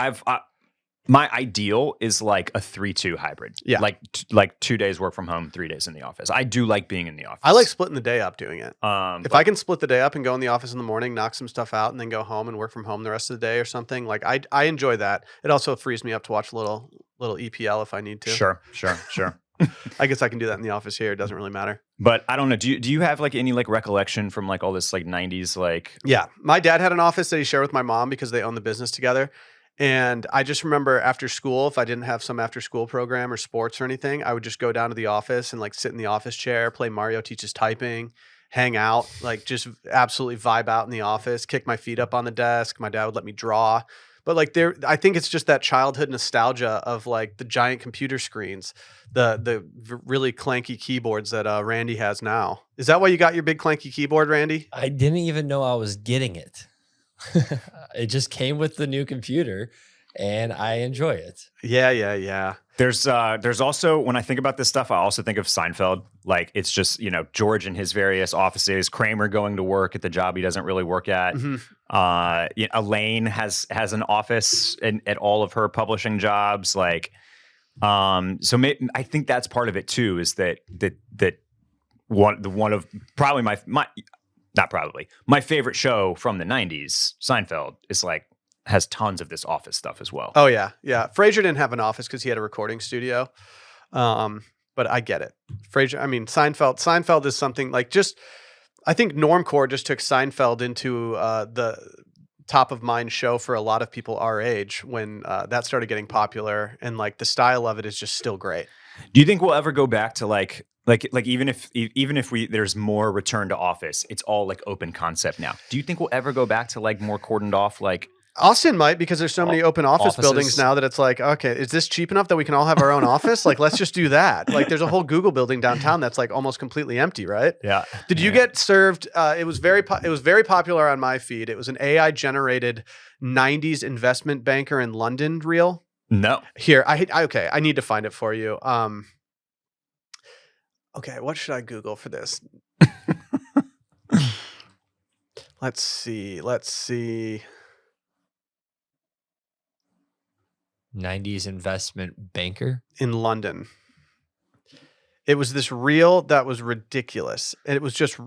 ideal is like a 3-2 hybrid. Yeah. Like 2 days work from home, 3 days in the office. I do like being in the office. I like splitting the day up doing it. If I I can split the day up and go in the office in the morning, knock some stuff out, and then go home and work from home the rest of the day or something, like I enjoy that. It also frees me up to watch a little EPL if I need to. Sure. I guess I can do that in the office here. It doesn't really matter. But I don't know. Do you have like any like recollection from like all this like 90s like? Yeah, my dad had an office that he shared with my mom because they own the business together. And I just remember after school, if I didn't have some after school program or sports or anything, I would just go down to the office and like sit in the office chair, play Mario Teaches Typing, hang out, like just absolutely vibe out in the office, kick my feet up on the desk. My dad would let me draw. but like I think it's just that childhood nostalgia of like the giant computer screens, the really clanky keyboards that Randy has now. Is that why you got your big clanky keyboard, Randy? I didn't even know I was getting it. It just came with the new computer, and I enjoy it. Yeah. There's also, when I think about this stuff, I also think of Seinfeld. Like, it's just, George in his various offices, Kramer going to work at the job he doesn't really work at. Elaine has an office at all of her publishing jobs. Like, I think that's part of it too, is that one of probably my favorite show from the 90s, Seinfeld, is like, has tons of this office stuff as well. Oh yeah. Frasier didn't have an office because he had a recording studio, but I get it. Seinfeld is something like I think Normcore just took Seinfeld into the top of mind show for a lot of people our age when that started getting popular, and like the style of it is just still great. Do you think we'll ever go back to like even if there's more return to office, it's all like open concept now? Do you think we'll ever go back to like more cordoned off like? Austin might, because there's so many open office offices. buildings now that it's like, okay, is this cheap enough that we can all have our own office? Like, let's just do that. Like, there's a whole Google building downtown that's like almost completely empty, right? Yeah. Did you get served? It was very popular on my feed. It was an AI generated 90s investment banker in London reel. No. Here, I need to find it for you. Okay, what should I Google for this? Let's see. 90s investment banker In London. It was this reel that was ridiculous. And it was just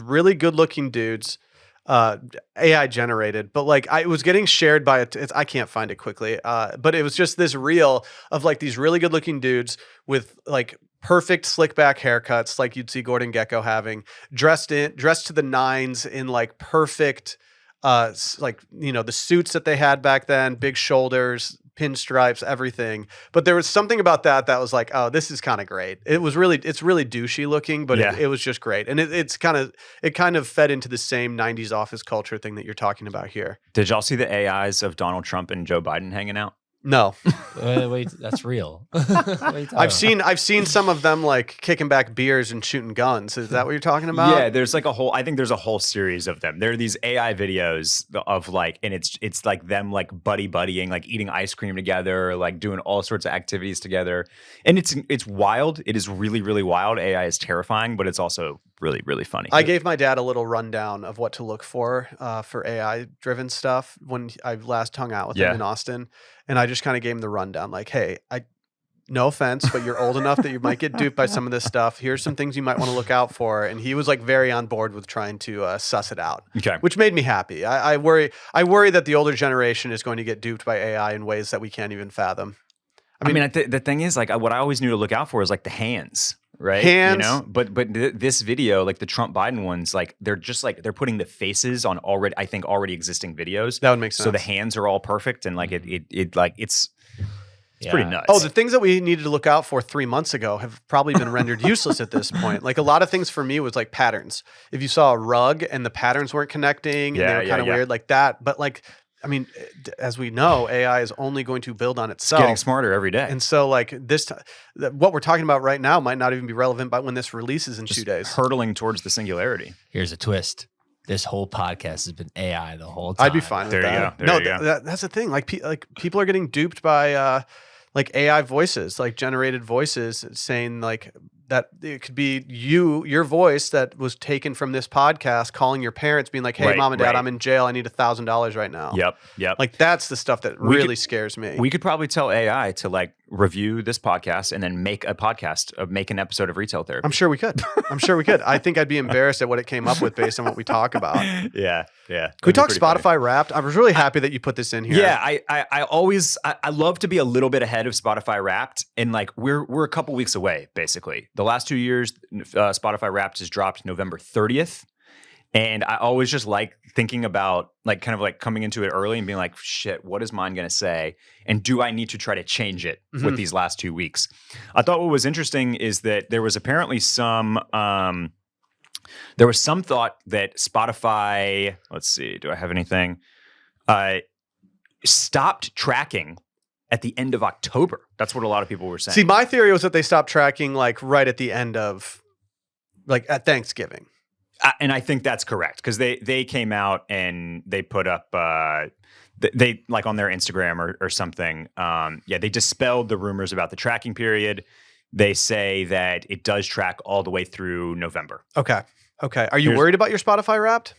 really good looking dudes, AI generated, but like I was getting shared by I can't find it quickly. But it was just this reel of like these really good looking dudes with like perfect slick back haircuts, like you'd see Gordon Gekko having, dressed to the nines in like perfect, the suits that they had back then, big shoulders, pinstripes, everything. But there was something about that was like, oh, this is kind of great. It's really douchey looking, but it was just great. And it kind of fed into the same 90s office culture thing that you're talking about here. Did y'all see the AIs of Donald Trump and Joe Biden hanging out? No. Wait, that's real. I've seen some of them like kicking back beers and shooting guns. Is that what you're talking about? Yeah, there's like I think there's a whole series of them. There are these AI videos of like, and it's like them like buddying, like eating ice cream together, like doing all sorts of activities together. And it's wild. It is really, really wild. AI is terrifying, but it's also really, really funny. I gave my dad a little rundown of what to look for AI driven stuff when I last hung out with him in Austin. And I just kind of gave him the rundown, like, hey, no offense, but you're old enough that you might get duped by some of this stuff. Here's some things you might want to look out for. And he was like very on board with trying to suss it out, which made me happy. I worry that the older generation is going to get duped by AI in ways that we can't even fathom. I mean, the thing is, like, what I always knew to look out for is like the hands. Right. Hands. But this video, like the Trump Biden ones, like they're just like they're putting the faces on already existing videos. That would make sense. So the hands are all perfect, and like it's pretty nuts. Oh, the things that we needed to look out for 3 months ago have probably been rendered useless at this point. Like a lot of things for me was like patterns. If you saw a rug and the patterns weren't connecting and they were kind of weird like that, but like, I mean, as we know, AI is only going to build on itself. It's getting smarter every day. And so like what we're talking about right now might not even be relevant by when this releases in just 2 days. Hurtling towards the singularity. Here's a twist. This whole podcast has been AI the whole time. I'd be fine with that. That's the thing. Like people are getting duped by like AI voices, like generated voices saying like that it could be your voice that was taken from this podcast calling your parents being like, hey, mom and dad, I'm in jail. I need $1,000 right now. Yep. Like that's the stuff that really scares me. We could probably tell AI to like review this podcast and then make an episode of Retail Therapy. I'm sure we could. I think I'd be embarrassed at what it came up with based on what we talk about. Yeah. Can we talk Spotify funny. Wrapped? I was really happy that you put this in here. Yeah, I love to be a little bit ahead of Spotify Wrapped, and like we're a couple weeks away, basically. The last 2 years, Spotify Wrapped has dropped November 30th. And I always just like thinking about like kind of like coming into it early and being like, shit, what is mine going to say? And do I need to try to change it with these last 2 weeks? I thought what was interesting is that there was apparently some thought that Spotify, let's see, do I have anything? stopped tracking at the end of October. That's what a lot of people were saying. See, my theory was that they stopped tracking like right at the end of, like at Thanksgiving. And I think that's correct because they came out and they put up they like on their Instagram or something. They dispelled the rumors about the tracking period. They say that it does track all the way through November. Okay. Are you worried about your Spotify Wrapped?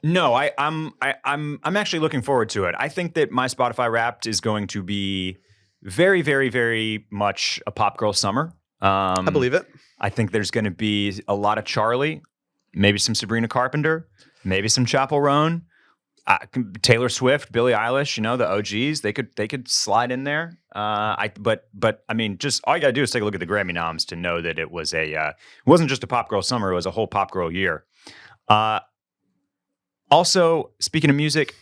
No, I'm actually looking forward to it. I think that my Spotify Wrapped is going to be very, very, very much a pop girl summer. I believe it. I think there's going to be a lot of Charlie, maybe some Sabrina Carpenter, maybe some Chappell Roan, Taylor Swift, Billie Eilish. The OGs. They could slide in there. But I mean, just all you gotta do is take a look at the Grammy noms to know that it was it wasn't just a pop girl summer. It was a whole pop girl year. Also, speaking of music,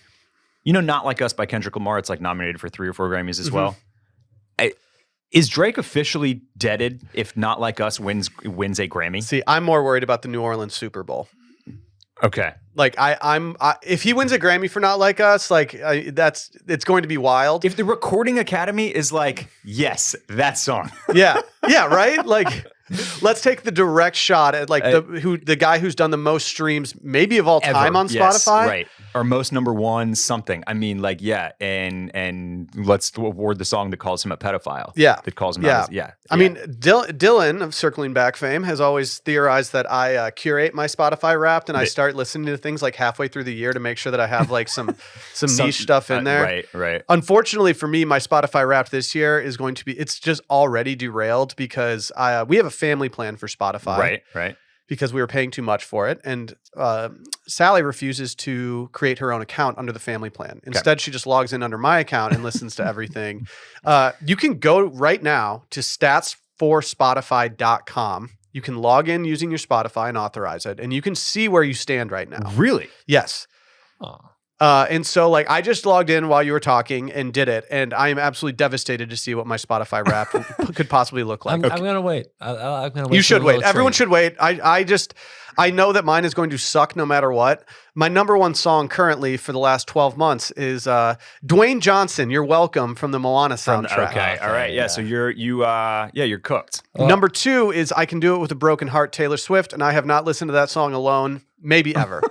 Not Like Us by Kendrick Lamar. It's like nominated for 3 or 4 Grammys as well. Is Drake officially deaded if Not Like Us wins a Grammy? See, I'm more worried about the New Orleans Super Bowl. Okay. Like if he wins a Grammy for Not Like Us, it's going to be wild. If the Recording Academy is like, yes, that song. Yeah, right. Like, let's take the direct shot at the guy who's done the most streams, maybe of all time on Spotify, right? Or most number one something. I mean, and let's award the song that calls him a pedophile. Yeah, that calls him. Yeah. I mean, Dylan of Circling Back fame has always theorized that I curate my Spotify Wrapped and I start listening to things like halfway through the year to make sure that I have like some niche stuff in there. Right. Unfortunately for me, my Spotify Wrapped this year is going to be, it's just already derailed because we have a family plan for Spotify. Right. Because we were paying too much for it. And Sally refuses to create her own account under the family plan. Instead, she just logs in under my account and listens to everything. You can go right now to statsforspotify.com. You can log in using your Spotify and authorize it. And you can see where you stand right now. Really? Yes. Oh. And so I just logged in while you were talking and did it. And I am absolutely devastated to see what my Spotify Wrapped could possibly look like. I'm going to wait. I'm going to wait. You should wait. Everyone should wait. I know that mine is going to suck no matter what. My number one song currently for the last 12 months is Dwayne Johnson, You're Welcome from the Moana soundtrack. Okay. All right. Yeah. So you're cooked. Number 2 is I Can Do It With a Broken Heart, Taylor Swift. And I have not listened to that song alone, maybe ever.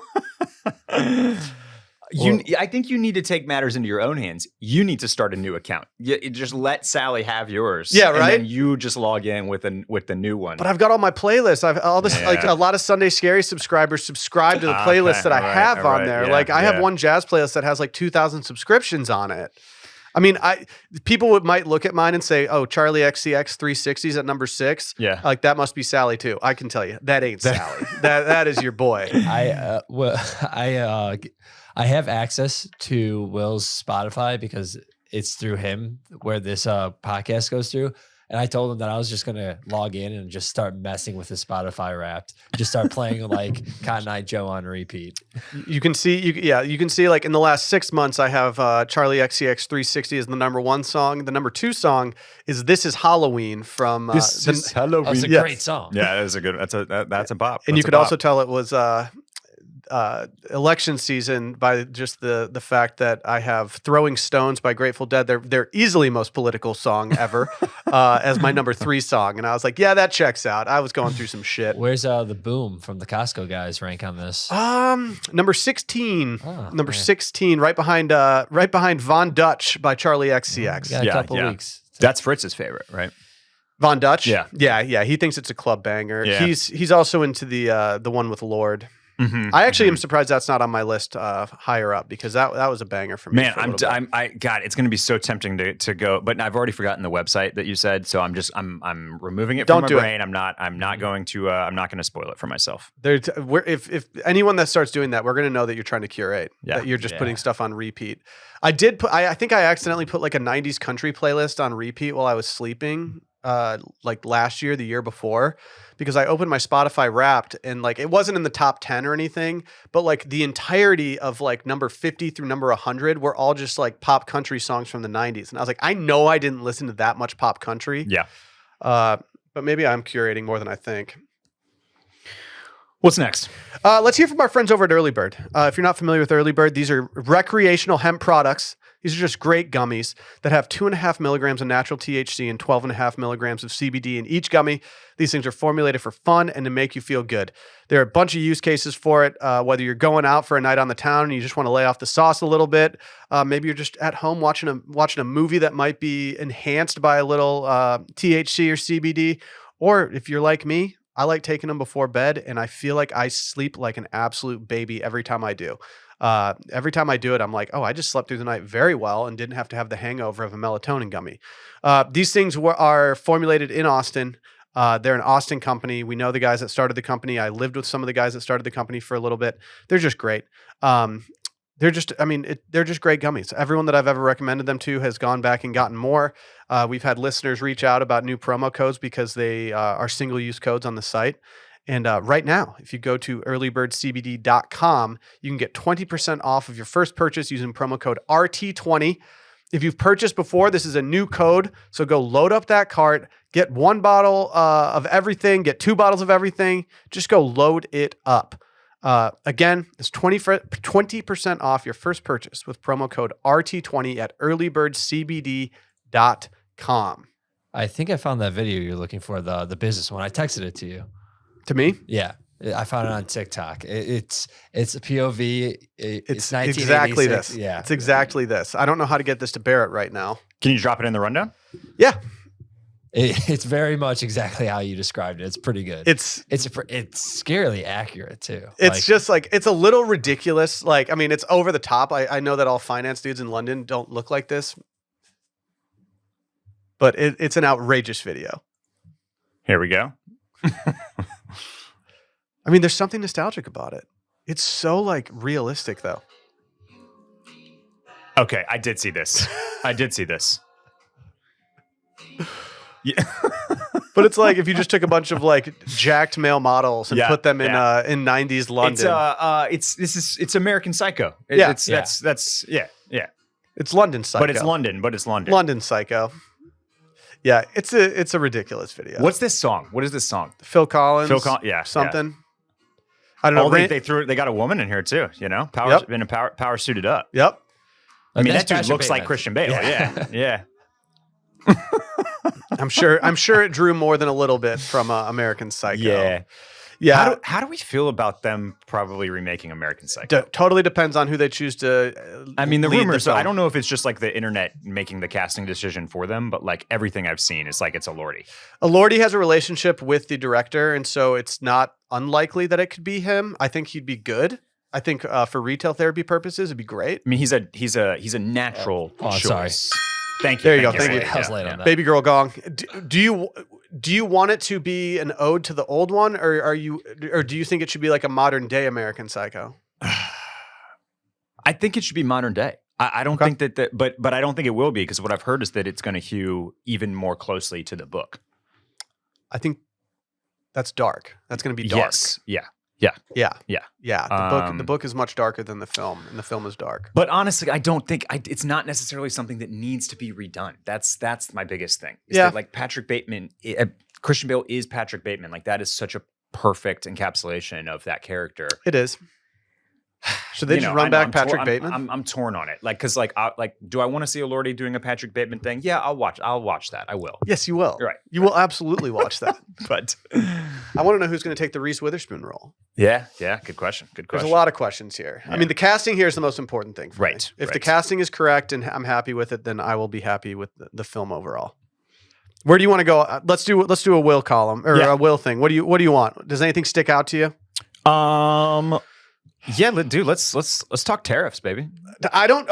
I think you need to take matters into your own hands. You need to start a new account. You just let Sally have yours. Yeah, right. And then you just log in with the new one. But I've got all my playlists. I've all this a lot of Sunday Scary subscribers subscribe to the playlist that I have on there. Yeah, I have one jazz playlist that has 2,000 subscriptions on it. I mean, people might look at mine and say, "Oh, Charlie XCX 360s at number 6." Yeah, that must be Sally too. I can tell you that ain't Sally. that is your boy. I have access to Will's Spotify because it's through him where this podcast goes through. And I told him that I was just going to log in and just start messing with his Spotify Wrapped. Just start playing Cotton Eye Joe on repeat. You can see, you can see in the last 6 months, I have Charlie XCX 360 as the number 1 song. The number 2 song is This Is Halloween from This is Halloween. That's a great song. Yeah, that is a good. That's a bop. And you could also tell it was election season by just the fact that I have Throwing Stones by Grateful Dead, their easily most political song ever, as my number 3 song. And I was like, yeah, that checks out. I was going through some shit. Where's the Boom from the Costco guys rank on this? Number 16. Number 16, right behind Von Dutch by Charlie XCX. Got a couple weeks. That's Fritz's favorite, right? Von Dutch? Yeah. He thinks it's a club banger. Yeah. He's also into the one with Lorde. Mm-hmm, I actually am surprised that's not on my list higher up because that was a banger for me. Man, God, it's going to be so tempting to go, but I've already forgotten the website that you said, so I'm removing it from my brain. I'm not going to spoil it for myself. If anyone that starts doing that, we're going to know that you're trying to curate. Yeah. That you're just putting stuff on repeat. I think I accidentally put a 90s country playlist on repeat while I was sleeping. Last year, the year before, because I opened my Spotify Wrapped and it wasn't in the top 10 or anything, but the entirety of number 50 through number 100 were all just pop country songs from the 90s. And I was like, I know I didn't listen to that much pop country. Yeah. But maybe I'm curating more than I think. What's next? Let's hear from our friends over at Early Bird. If you're not familiar with Early Bird, these are recreational hemp products. These are just great gummies that have 2.5 milligrams of natural THC and 12.5 milligrams of CBD in each gummy. These things are formulated for fun and to make you feel good. There are a bunch of use cases for it, whether you're going out for a night on the town and you just want to lay off the sauce a little bit. Maybe you're just at home watching a movie that might be enhanced by a little THC or CBD. Or if you're like me, I like taking them before bed, and I feel like I sleep like an absolute baby every time I do. Every time I do it, I'm like, oh, I just slept through the night very well and didn't have to have the hangover of a melatonin gummy. These things are formulated in Austin. They're an Austin company. We know the guys that started the company. I lived with some of the guys that started the company for a little bit. They're just great. They're just great gummies. Everyone that I've ever recommended them to has gone back and gotten more. We've had listeners reach out about new promo codes because they are single-use codes on the site. And right now, if you go to earlybirdcbd.com, you can get 20% off of your first purchase using promo code RT20. If you've purchased before, this is a new code. So go load up that cart, get 1 bottle of everything, get 2 bottles of everything. Just go load it up. Again, it's 20% off your first purchase with promo code RT20 at earlybirdcbd.com. I think I found that video you're looking for, the business one. I texted it to you. To me? Yeah. I found it on TikTok. It's a POV. It's exactly 1986. this. Yeah. It's exactly this. I don't know how to get this to Barrett right now. Can you drop it in the rundown? Yeah. It's very much exactly how you described it. It's pretty good. It's scarily accurate too. It's just like, it's a little ridiculous. Like, I mean, it's over the top. I know that all finance dudes in London don't look like this, but it's an outrageous video. Here we go. I mean, there's something nostalgic about it. It's so like realistic though. Okay, I did see this. Yeah. But it's like if you just took a bunch of like jacked male models and put them in 90s London. It's American Psycho. It's London Psycho. But it's London. London Psycho. Yeah, it's a ridiculous video. What's this song? What is this song? Phil Collins. Something. Yeah. I don't know. They got a woman in here too, you know? Power suited up. Yep. I mean, that dude looks like Christian Bale. Yeah. I'm sure it drew more than a little bit from American Psycho. Yeah. How do we feel about them probably remaking American Psycho? Totally depends on who they choose to. I mean, the rumors. I don't know if it's just like the internet making the casting decision for them, but like everything I've seen is like it's Elordi. Elordi has a relationship with the director, and so it's not unlikely that it could be him. I think he'd be good. I think for retail therapy purposes, it'd be great. I mean, he's a natural choice. Sorry. Thank you. There you go. Thank you. I was late on that. Baby girl gong. Do you want it to be an ode to the old one, or do you think it should be like a modern day American Psycho? I think it should be modern day. I don't think but I don't think it will be, because what I've heard is that it's going to hew even more closely to the book. I think that's dark. That's going to be dark. Yes. Yeah. The book is much darker than the film, and the film is dark. But honestly, I don't think it's not necessarily something that needs to be redone. That's my biggest thing. Like Patrick Bateman, Christian Bale is Patrick Bateman. Like that is such a perfect encapsulation of that character. It is. Should they just run back Patrick Bateman? I'm torn on it. Like, cause do I want to see Elordi doing a Patrick Bateman thing? Yeah, I'll watch that. I will. Yes, you will. You're right. You will absolutely watch that. But I want to know who's going to take the Reese Witherspoon role. Yeah. Good question. There's a lot of questions here. Yeah. I mean, the casting here is the most important thing for me. If the casting is correct and I'm happy with it, then I will be happy with the film overall. Where do you want to go? Let's do a will column or a will thing. What do you want? Does anything stick out to you? Yeah, dude, let's talk tariffs, baby. So I don't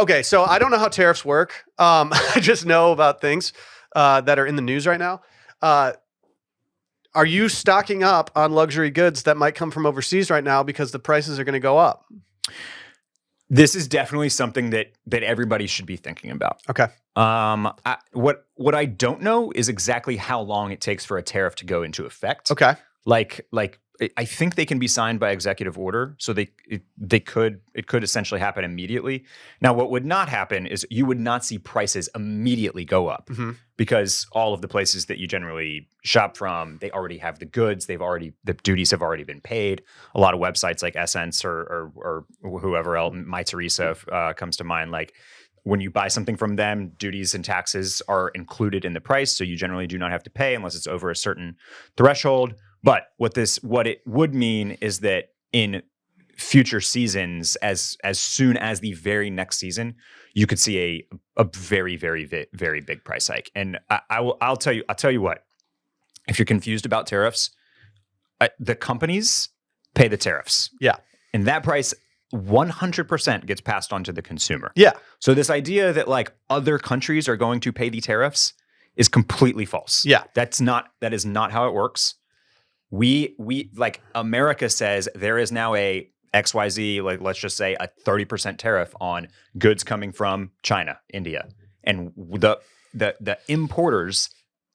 know how tariffs work. I just know about things that are in the news right now. Are you stocking up on luxury goods that might come from overseas right now because the prices are going to go up? This is definitely something that everybody should be thinking about. Okay. What I don't know is exactly how long it takes for a tariff to go into effect. Okay. Like I think they can be signed by executive order, so it could essentially happen immediately. Now, what would not happen is you would not see prices immediately go up because all of the places that you generally shop from, they already have the goods. The duties have already been paid. A lot of websites like Essence or whoever else, My Teresa comes to mind. Like when you buy something from them, duties and taxes are included in the price, so you generally do not have to pay unless it's over a certain threshold. But what it would mean is that in future seasons, as soon as the very next season, you could see a very, very, very big price hike. And I'll tell you what, if you're confused about tariffs, the companies pay the tariffs. Yeah. And that price 100% gets passed on to the consumer. Yeah. So this idea that like other countries are going to pay the tariffs is completely false. Yeah. That is not how it works. We like America says there is now a XYZ, like let's just say a 30% tariff on goods coming from China, India. And the importers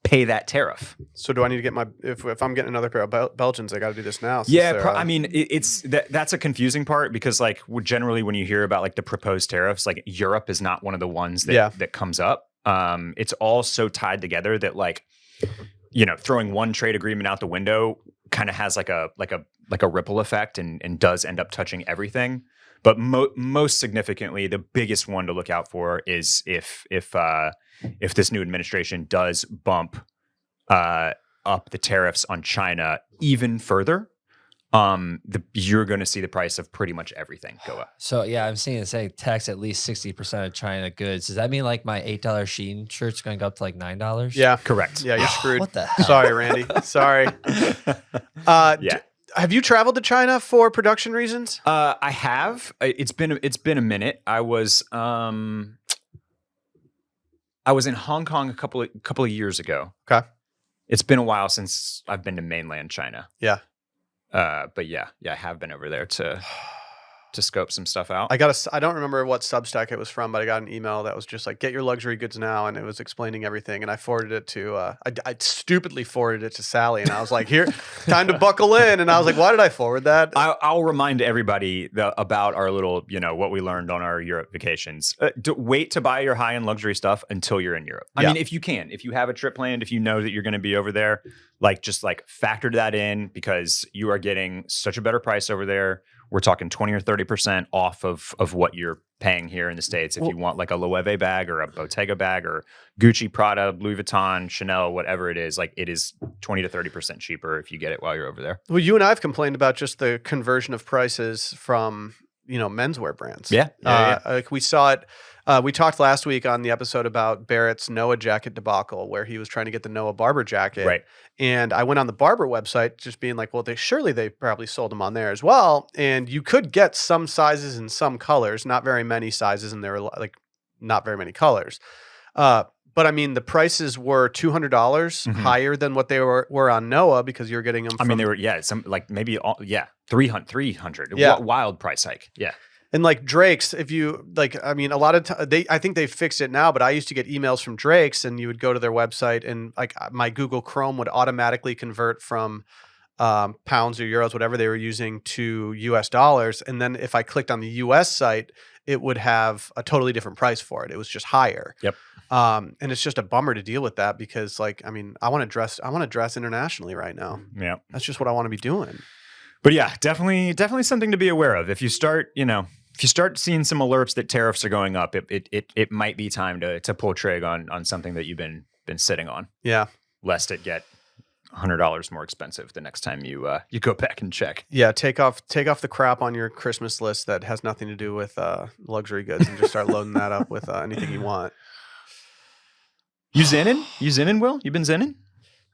pay that tariff. So do I need to get if I'm getting another pair of Belgians, I got to do this now? Yeah, I mean, that's a confusing part because like generally when you hear about like the proposed tariffs, like Europe is not one of the ones that comes up. It's all so tied together that like, throwing one trade agreement out the window kind of has like a ripple effect and does end up touching everything. But most significantly, the biggest one to look out for is if this new administration does bump up the tariffs on China even further, you're going to see the price of pretty much everything go up. So yeah, I'm seeing it say tax at least 60% of China goods. Does that mean like my $8 Shein shirt's going to go up to like $9? Yeah, correct. Yeah, you're screwed. What the hell? Sorry, Randy. Sorry. Yeah. Have you traveled to China for production reasons? I have. It's been a minute. I was in Hong Kong a couple of years ago. Okay. It's been a while since I've been to mainland China. Yeah. But yeah, I have been over there to scope some stuff out. I don't remember what Substack it was from, but I got an email that was just like, get your luxury goods now. And it was explaining everything. And I forwarded it to, I stupidly forwarded it to Sally. And I was like, here, time to buckle in. And I was like, why did I forward that? I'll remind everybody about our little, what we learned on our Europe vacations. Wait to buy your high-end luxury stuff until you're in Europe. I mean, if you have a trip planned, if you know that you're going to be over there, just factor that in because you are getting such a better price over there. We're talking 20 or 30% off of what you're paying here in the States. If you want like a Loewe bag or a Bottega bag or Gucci, Prada, Louis Vuitton, Chanel, whatever it is, it is 20 to 30% cheaper if you get it while you're over there. Well, you and I have complained about just the conversion of prices from, menswear brands. Yeah. Like we saw it. We talked last week on the episode about Barrett's Noah jacket debacle, where he was trying to get the Noah Barber jacket. Right. And I went on the Barber website just being like, well, they probably sold them on there as well. And you could get some sizes and some colors, not very many sizes, and there were not very many colors. But I mean, the prices were $200 higher than what they were on Noah because you're getting them from... I mean, they were, some maybe, 300. Yeah. Wild price hike. Yeah. And like Drake's, if you a lot of I think they fixed it now, but I used to get emails from Drake's and you would go to their website and my Google Chrome would automatically convert from pounds or euros, whatever they were using, to US dollars. And then if I clicked on the US site, it would have a totally different price for it. It was just higher. Yep. And it's just a bummer to deal with that because I want to dress internationally right now. Yeah. That's just what I want to be doing. But yeah, definitely something to be aware of. If you start seeing some alerts that tariffs are going up, it might be time to pull trig on something that you've been sitting on. Yeah. Lest it get $100 more expensive the next time you go back and check. Yeah, take off the crap on your Christmas list that has nothing to do with luxury goods and just start loading that up with anything you want. You zinning, Will? You been zinning?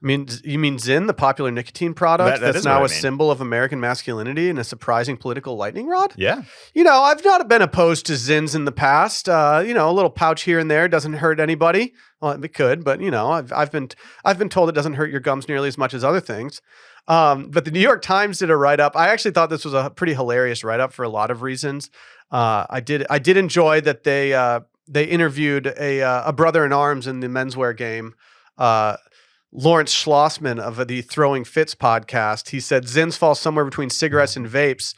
I mean, you mean Zyn, the popular nicotine product that's now a mean. symbol of American masculinity and a surprising political lightning rod? Yeah. I've not been opposed to Zyns in the past. A little pouch here and there doesn't hurt anybody. Well, it could, but I've been told it doesn't hurt your gums nearly as much as other things. But the New York Times did a write-up. I actually thought this was a pretty hilarious write-up for a lot of reasons. I did enjoy that they interviewed a brother in arms in the menswear game. Lawrence Schlossman of the Throwing Fits podcast. He said Zyns falls somewhere between cigarettes and vapes.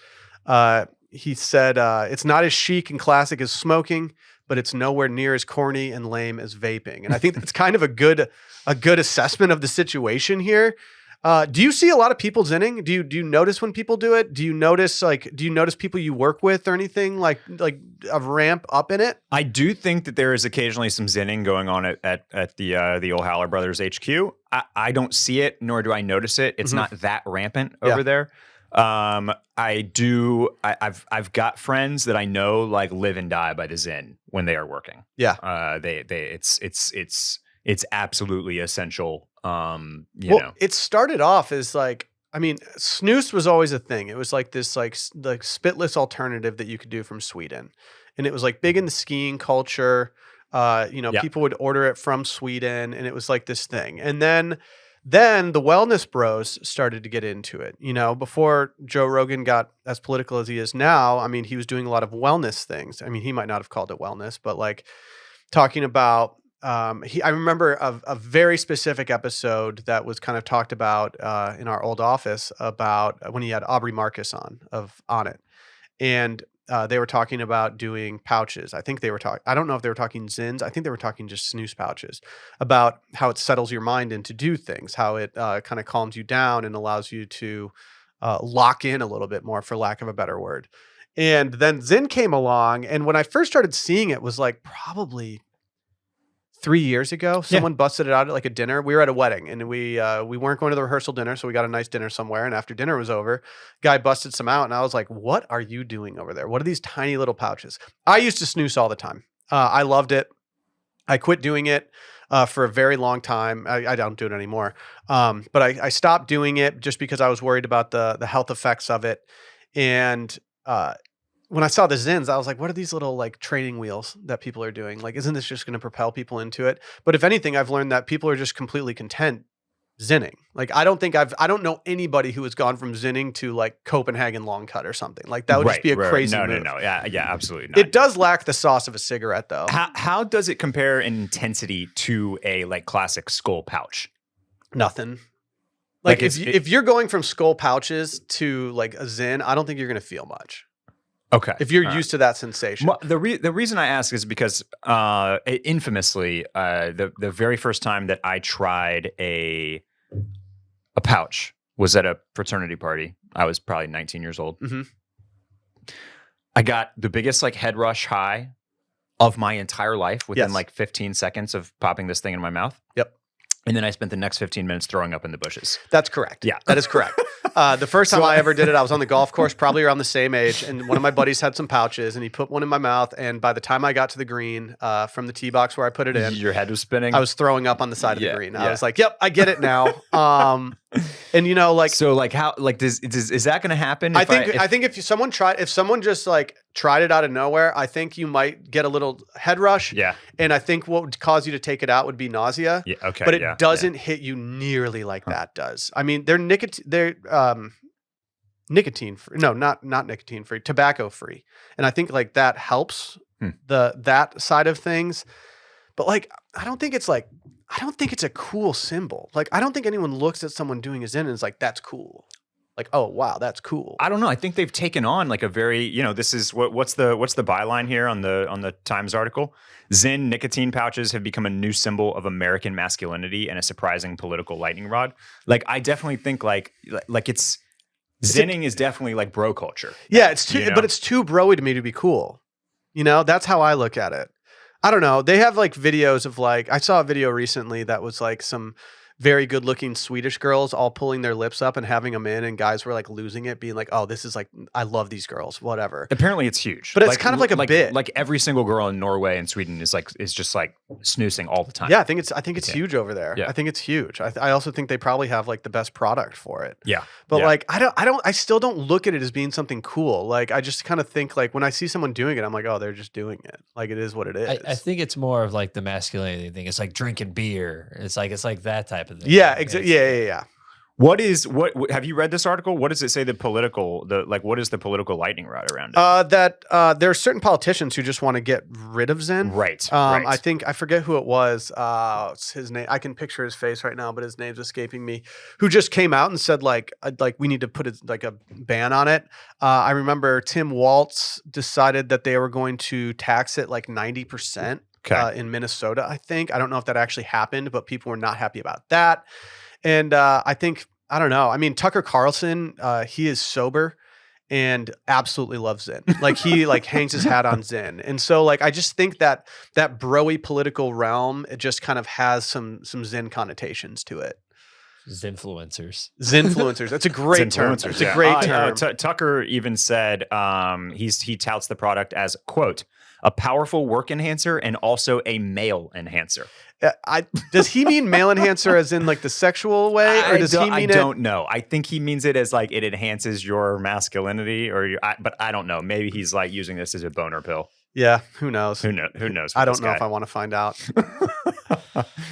He said it's not as chic and classic as smoking, but it's nowhere near as corny and lame as vaping. And I think that's kind of a good assessment of the situation here. Do you see a lot of people zinning? Do you notice when people do it? Do you notice people you work with or anything like a ramp up in it? I do think that there is occasionally some zinning going on at the old Haller Brothers HQ. I don't see it, nor do I notice it. It's not that rampant over there. I've got friends that I know like live and die by the Zyn when they are working. Yeah. It's absolutely essential. You know, it started off as like, I mean, snus was always a thing. It was like this like spitless alternative that you could do from Sweden. And it was like big in the skiing culture. People would order it from Sweden and it was like this thing. And then the wellness bros started to get into it. You know, before Joe Rogan got as political as he is now, I mean, he was doing a lot of wellness things. I mean, he might not have called it wellness, but like talking about, I remember a very specific episode that was kind of talked about in our old office about when he had Aubrey Marcus on it. And they were talking about doing pouches. I don't know if they were talking Zyns. I think they were talking just snooze pouches about how it settles your mind in to do things, how it kind of calms you down and allows you to lock in a little bit more, for lack of a better word. And then Zyn came along. And when I first started seeing it was like probably 3 years ago. Someone busted it out at like a dinner. We were at a wedding and we weren't going to the rehearsal dinner. So we got a nice dinner somewhere. And after dinner was over, guy busted some out and I was like, what are you doing over there? What are these tiny little pouches? I used to snooze all the time. I loved it. I quit doing it for a very long time. I don't do it anymore. But I stopped doing it just because I was worried about the health effects of it. And when I saw the Zyns, I was like, what are these little like training wheels that people are doing? Like, isn't this just going to propel people into it? But if anything, I've learned that people are just completely content zinning. Like, I don't know anybody who has gone from zinning to like Copenhagen long cut or something. Like that would just be a crazy move. No. Yeah, absolutely not. It does lack the sauce of a cigarette though. How does it compare in intensity to a like classic skull pouch? Nothing. Like if you're going from skull pouches to like a Zyn, I don't think you're going to feel much. Okay. If you're used to that sensation. Well, the reason I ask is because infamously, the very first time that I tried a pouch was at a fraternity party. I was probably 19 years old. Mm-hmm. I got the biggest like head rush high of my entire life within like 15 seconds of popping this thing in my mouth. Yep. And then I spent the next 15 minutes throwing up in the bushes. That's correct. Yeah. That is correct. The first time I ever did it, I was on the golf course, probably around the same age. And one of my buddies had some pouches and he put one in my mouth. And by the time I got to the green from the tee box where I put it in, your head was spinning. I was throwing up on the side of the green. I was like, yep, I get it now. And you know, like, so like how, like is that going to happen? I think if someone just like tried it out of nowhere, I think you might get a little head rush. Yeah. And I think what would cause you to take it out would be nausea. Yeah. Okay. But it doesn't hit you nearly like that does. I mean, they're nicotine free. No, not nicotine free, tobacco free. And I think like that helps that side of things. But like, I don't think it's a cool symbol. Like, I don't think anyone looks at someone doing a Zyn and is like, that's cool. Like, oh wow, that's cool. I don't know. I think they've taken on like a very, this is what's the byline here on the Times article? Zyn nicotine pouches have become a new symbol of American masculinity and a surprising political lightning rod. Like, I definitely think like it's zinning is definitely like bro culture. Yeah, it's too, but it's too broy to me to be cool. You know, that's how I look at it. I don't know. They have like videos of like, I saw a video recently that was like some very good looking Swedish girls all pulling their lips up and having them in, and guys were like losing it, being like, oh, this is like, I love these girls, whatever. Apparently it's huge. But it's kind of like a bit. Like every single girl in Norway and Sweden is just like snoozing all the time. Yeah, I think it's huge over there. Yeah. I think it's huge. I also think they probably have like the best product for it. Yeah. But like, I still don't look at it as being something cool. Like, I just kind of think like when I see someone doing it, I'm like, oh, they're just doing it. Like, it is what it is. I think it's more of like the masculinity thing. It's like drinking beer. It's like that type of thing. Yeah, exactly. Yeah. What have you read this article? What does it say what is the political lightning rod around it? That there are certain politicians who just want to get rid of Zyn. Right. I think I forget who it was. What's his name? I can picture his face right now, but his name's escaping me. Who just came out and said like we need to put a ban on it. I remember Tim Walz decided that they were going to tax it like 90%. In Minnesota, I think. I don't know if that actually happened, but people were not happy about that. And I don't know. I mean, Tucker Carlson, he is sober and absolutely loves Zyn. Like he like hangs his hat on Zyn. And so like I just think that bro-y political realm, it just kind of has some Zyn connotations to it. Zinfluencers. That's a great term. It's a great term. Tucker even said he touts the product as, quote, a powerful work enhancer and also a male enhancer. Does he mean male enhancer as in like the sexual way, or does he mean I don't know. I think he means it as like it enhances your masculinity, but I don't know. Maybe he's like using this as a boner pill. Yeah, who knows? Who knows? I don't know if I want to find out.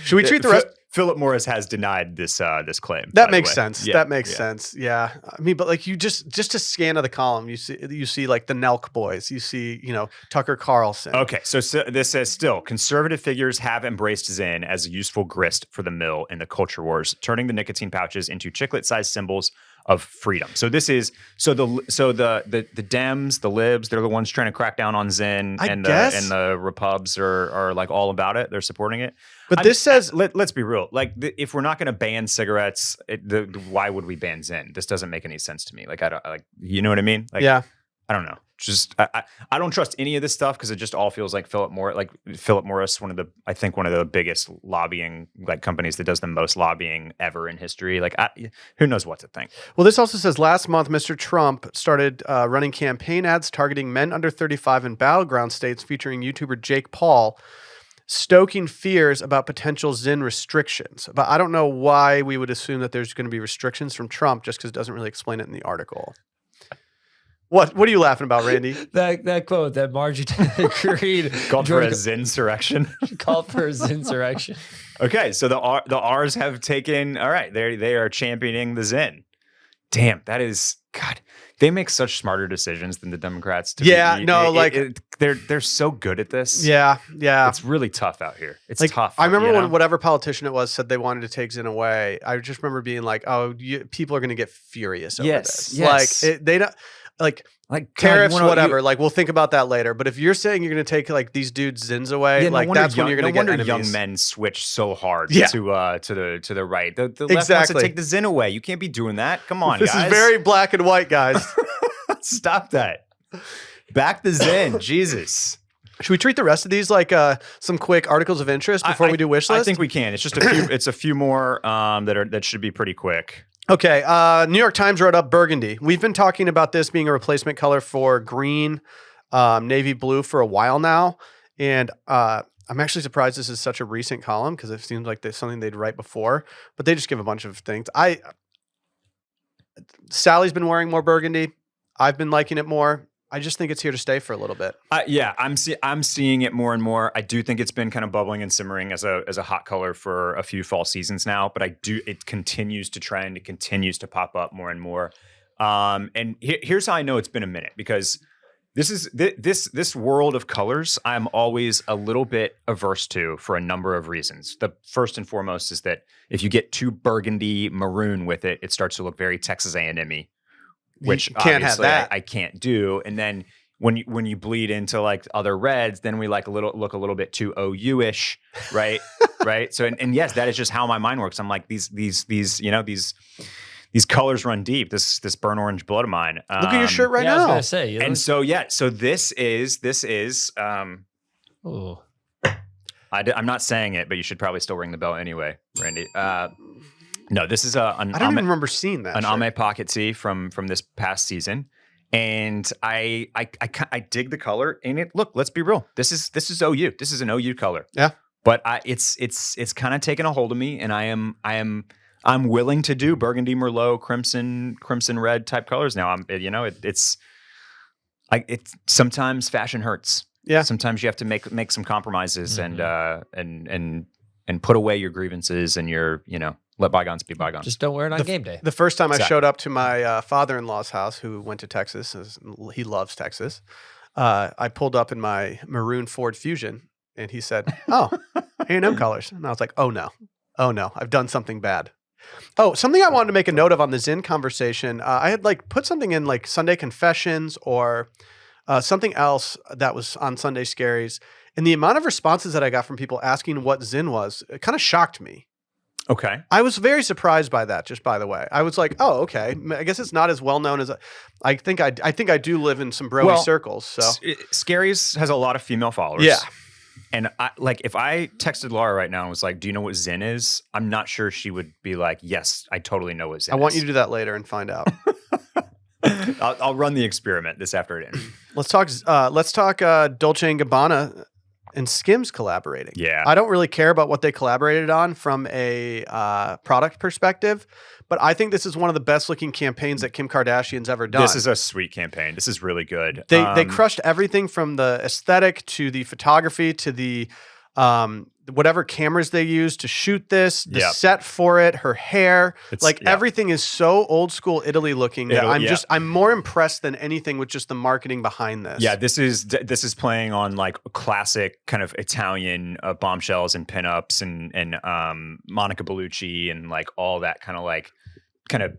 Should we treat the rest? Philip Morris has denied this claim. That makes sense. Yeah, that makes sense. Yeah, I mean, but like you just a scan of the column, you see like the Nelk boys. You see, Tucker Carlson. Okay, so this says still conservative figures have embraced Zyn as a useful grist for the mill in the culture wars, turning the nicotine pouches into chiclet-sized symbols of freedom. So this is the Dems, the Libs, they're the ones trying to crack down on Zyn, and the Repubs are like all about it. They're supporting it. But this says, let's be real. Like if we're not going to ban cigarettes, why would we ban Zyn? This doesn't make any sense to me. Like I don't you know what I mean? Like, yeah. I don't know. Just I don't trust any of this stuff because it just all feels like Philip Morris, one of the biggest lobbying like companies that does the most lobbying ever in history. Like who knows what to think. Well, this also says last month, Mr. Trump started running campaign ads targeting men under 35 in battleground states, featuring YouTuber Jake Paul, stoking fears about potential Zyn restrictions. But I don't know why we would assume that there's going to be restrictions from Trump just because it doesn't really explain it in the article. What are you laughing about, Randy? that quote that Margie Taylor Greene called for a Zinsurrection. Called for a Zinsurrection. Okay, so the R's have taken. All right, they are championing the Zyn. Damn, that is God. They make such smarter decisions than the Democrats. They're so good at this. Yeah. It's really tough out here. It's like, tough. I remember when whatever politician it was said they wanted to take Zyn away. I just remember being like, "Oh, people are going to get furious over this." Yes. Like they don't. Like tariffs, whatever. Like we'll think about that later. But if you're saying you're going to take like these dudes' Zins away, that's when you're going to get enemies. Young men switch so hard to the right. The left wants to take the Zin away. You can't be doing that. Come on, this is very black and white, guys. Stop that. Back the Zin, Jesus. Should we treat the rest of these like some quick articles of interest before we do wish list? I think we can. It's just a few. It's a few more that should be pretty quick. Okay, New York Times wrote up burgundy. We've been talking about this being a replacement color for green, navy blue for a while now, and I'm actually surprised this is such a recent column because it seems like there's something they'd write before, but they just give a bunch of things. Sally's been wearing more burgundy. I've been liking it more. I just think it's here to stay for a little bit. Yeah, I'm seeing it more and more. I do think it's been kind of bubbling and simmering as a hot color for a few fall seasons now, but it continues to trend. It continues to pop up more and more. And here's how I know it's been a minute, because this world of colors I'm always a little bit averse to for a number of reasons. The first and foremost is that if you get too burgundy maroon with it, it starts to look very Texas A&M-y. Which you can't have that. I can't do. And then when you bleed into like other reds, then we look a little bit too OU-ish, right? Right. So and yes, that is just how my mind works. I'm like these colors run deep. This burnt orange blood of mine. Look at your shirt right now. I was gonna say, and so so this is. Oh, I'm not saying it, but you should probably still ring the bell anyway, Randy. No, this is I don't even remember seeing that. An Ame pocket tee from this past season, and I dig the color in it. Look, let's be real. This is OU. This is an OU color. Yeah. But it's kind of taken a hold of me, and I'm willing to do burgundy, merlot, crimson red type colors now. It's sometimes fashion hurts. Yeah. Sometimes you have to make some compromises and put away your grievances and your Let bygones be bygones. Just don't wear it on game day. The first time I Exactly. showed up to my father-in-law's house, who went to Texas, he loves Texas. I pulled up in my maroon Ford Fusion, and he said, "Oh, A&M colors," and I was like, "Oh no, I've done something bad." Oh, something I wanted to make a note of on the Zyn conversation. I had like put something in like Sunday Confessions or something else that was on Sunday Scaries, and the amount of responses that I got from people asking what Zyn was, it kind of shocked me. Okay. I was very surprised by that, just by the way. I was like, oh, okay. I guess it's not as well known as I think I do live in some broy circles. So Scaries has a lot of female followers. yeah. And if I texted Laura right now and was like, "Do you know what Zyn is?" I'm not sure she would be like, "Yes, I totally know what Zyn is." I want you to do that later and find out. I'll run the experiment this afternoon. Let's talk Dolce & Gabbana and Skims collaborating. Yeah. I don't really care about what they collaborated on from a product perspective, but I think this is one of the best looking campaigns that Kim Kardashian's ever done. This is a sweet campaign. This is really good. They crushed everything from the aesthetic to the photography to the whatever cameras they used to shoot this, the set for it, her hair, everything is so old school Italy looking that I'm more impressed than anything with just the marketing behind this. Yeah, this is playing on like classic kind of Italian bombshells and pinups and Monica Bellucci and like all that kind of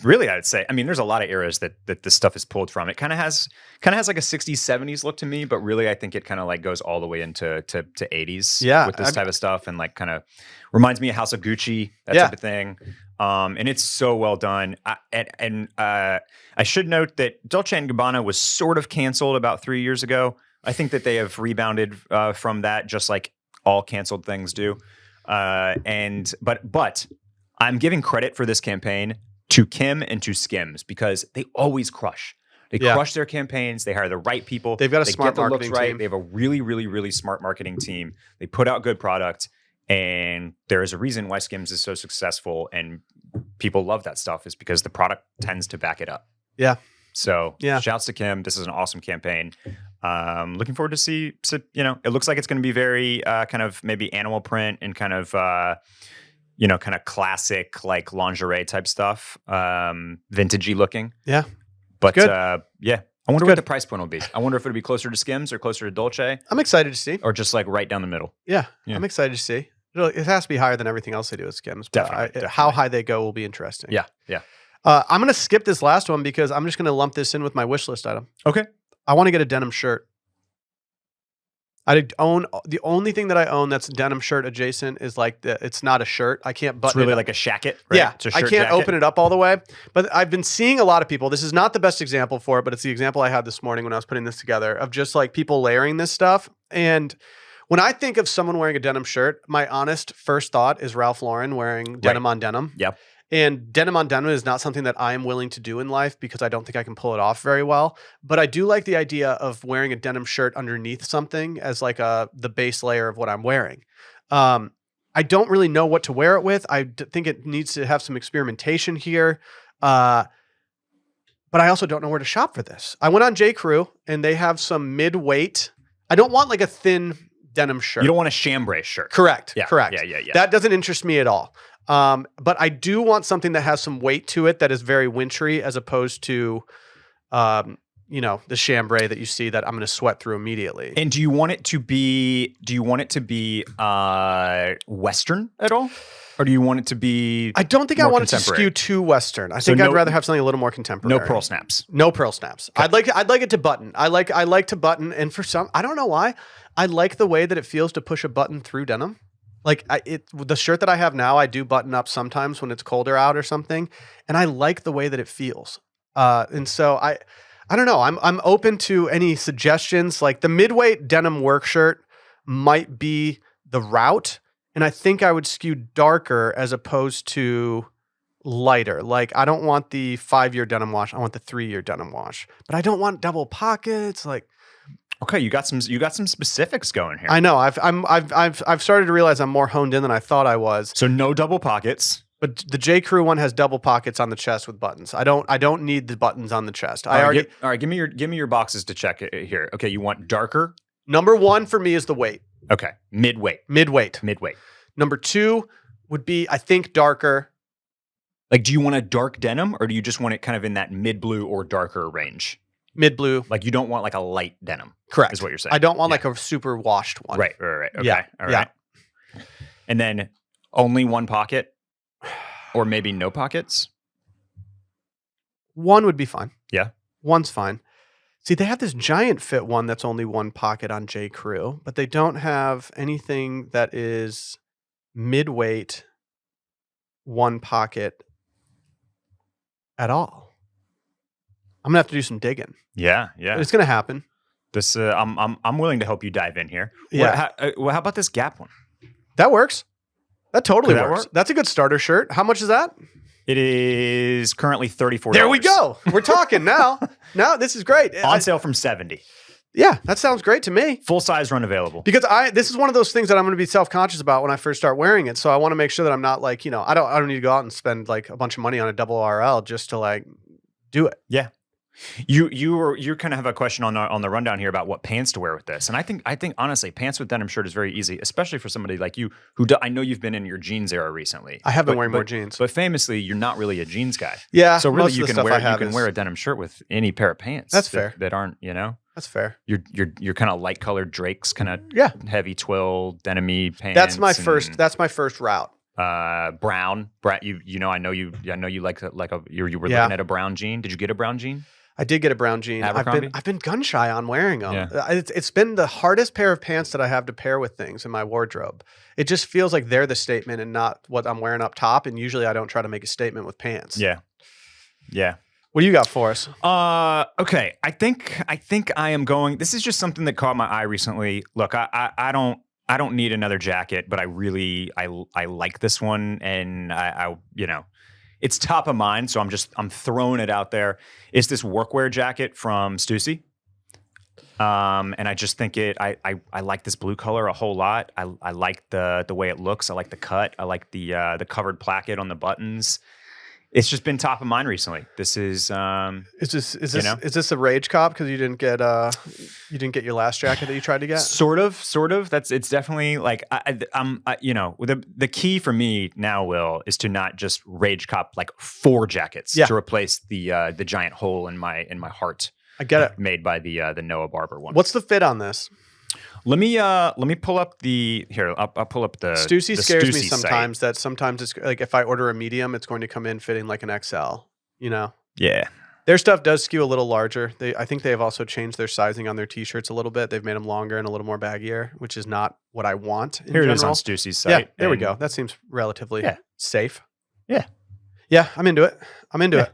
really, I would say. I mean, there's a lot of eras that this stuff is pulled from. It kind of has like a 60s, 70s look to me, but really, I think it kind of like goes all the way into to 80s with this type of stuff, and like kind of reminds me of House of Gucci, that type of thing. And it's so well done. I should note that Dolce & Gabbana was sort of canceled about 3 years ago. I think that they have rebounded from that, just like all canceled things do. But I'm giving credit for this campaign to Kim and to Skims because they always crush. They crush their campaigns. They hire the right people. They've got a smart marketing team. They have a really, really, really smart marketing team. They put out good product, and there is a reason why Skims is so successful and people love that stuff is because the product tends to back it up. Yeah. So shouts to Kim. This is an awesome campaign. Looking forward to see, it looks like it's going to be very kind of maybe animal print and kind of kind of classic like lingerie type stuff, vintagey looking. Yeah. But I wonder what the price point will be. I wonder if it'll be closer to Skims or closer to Dolce. I'm excited to see. Or just like right down the middle. Yeah. I'm excited to see. It has to be higher than everything else they do at Skims. Definitely. How high they go will be interesting. Yeah. Yeah. I'm going to skip this last one because I'm just going to lump this in with my wish list item. Okay. I want to get a denim shirt. The only thing that I own that's denim shirt adjacent is like it's not a shirt. I can't button it. It's really up. like a shacket, right? Yeah, It's a I shirt can't jacket. open it up all the way. But I've been seeing a lot of people. This is not the best example for it, but it's the example I had this morning when I was putting this together of just like people layering this stuff. And when I think of someone wearing a denim shirt, my honest first thought is Ralph Lauren wearing denim on denim. Yep. And denim on denim is not something that I am willing to do in life because I don't think I can pull it off very well. But I do like the idea of wearing a denim shirt underneath something as like the base layer of what I'm wearing. I don't really know what to wear it with. I think it needs to have some experimentation here. But I also don't know where to shop for this. I went on J.Crew and they have some mid-weight. I don't want like a thin denim shirt. You don't want a chambray shirt. Correct. Yeah. Correct. Yeah. That doesn't interest me at all. But I do want something that has some weight to it that is very wintry as opposed to, the chambray that you see that I'm going to sweat through immediately. And do you want it to be Western at all? Or do you want it to be I don't think I want it to skew too Western. I think I'd rather have something a little more contemporary. No pearl snaps. No pearl snaps. Okay. I'd like it to button. I like to button, and for some, I don't know why, I like the way that it feels to push a button through denim. Like the shirt that I have now, I do button up sometimes when it's colder out or something, and I like the way that it feels. And so I don't know. I'm open to any suggestions. Like the midweight denim work shirt might be the route, and I think I would skew darker as opposed to lighter. Like I don't want the 5-year denim wash. I want the 3-year denim wash, but I don't want double pockets. Like. Okay, you got some specifics going here. I know. I've started to realize I'm more honed in than I thought I was. So no double pockets. But the J.Crew one has double pockets on the chest with buttons. I don't need the buttons on the chest. All right, give me your boxes to check it here. Okay, you want darker? Number 1 for me is the weight. Okay, midweight. Midweight. Midweight. Number 2, would be, I think, darker. Like, do you want a dark denim or do you just want it kind of in that mid blue or darker range? Mid blue. Like, you don't want like a light denim. Correct. Is what you're saying. I don't want like a super washed one. Right. Okay. Yeah. All right. And then only one pocket or maybe no pockets? One would be fine. Yeah. One's fine. See, they have this giant fit one that's only one pocket on J. Crew, but they don't have anything that is mid-weight, one pocket at all. I'm gonna have to do some digging. Yeah. But it's gonna happen. This I'm willing to help you dive in here. Yeah. How about this Gap one? That works. That totally Could that works. work? That's a good starter shirt. How much is that? It is currently $34. There we go. We're talking now. Now this is great. On sale from $70. Yeah, that sounds great to me. Full size run available. Because this is one of those things that I'm going to be self-conscious about when I first start wearing it. So I want to make sure that I'm not like, I don't need to go out and spend like a bunch of money on a double RL just to like do it. Yeah. You kind of have a question on the rundown here about what pants to wear with this, and I think honestly, pants with denim shirt is very easy, especially for somebody like you I know you've been in your jeans era recently. I have been wearing more jeans, but famously, you're not really a jeans guy. Yeah, so really, most you of the can stuff wear a denim shirt with any pair of pants. That's fair. That aren't That's fair. You're kind of light colored Drakes, kind of heavy twill denim-y pants. That's my first route. Brown. I know you like you were looking at a brown jean. Did you get a brown jean? I did get a brown jean. I've been gun shy on wearing them. Yeah. It's been the hardest pair of pants that I have to pair with things in my wardrobe. It just feels like they're the statement and not what I'm wearing up top. And usually I don't try to make a statement with pants. Yeah. Yeah. What do you got for us? Okay. I think I am going. This is just something that caught my eye recently. Look, I don't need another jacket, but I like this one, and I it's top of mind, so I'm throwing it out there. It's this workwear jacket from Stussy. And I just think I like this blue color a whole lot. I like the way it looks. I like the cut. I like the covered placket on the buttons. It's just been top of mind recently. This is is this a rage cop because you didn't get your last jacket that you tried to get? Sort of. It's definitely like the key for me now, Will, is to not just rage cop like 4 jackets to replace the giant hole in my heart. I get it. Made by the Noah Barber one. What's the fit on this? Let me pull up I'll pull up the Stussy the scares Stussy me sometimes. site. That sometimes it's like if I order a medium, it's going to come in fitting like an XL. Yeah. Their stuff does skew a little larger. I think they have also changed their sizing on their t-shirts a little bit. They've made them longer and a little more baggier, which is not what I want. Here it is on Stussy's site. Yeah, there we go. That seems relatively safe. Yeah. Yeah, I'm into it. it.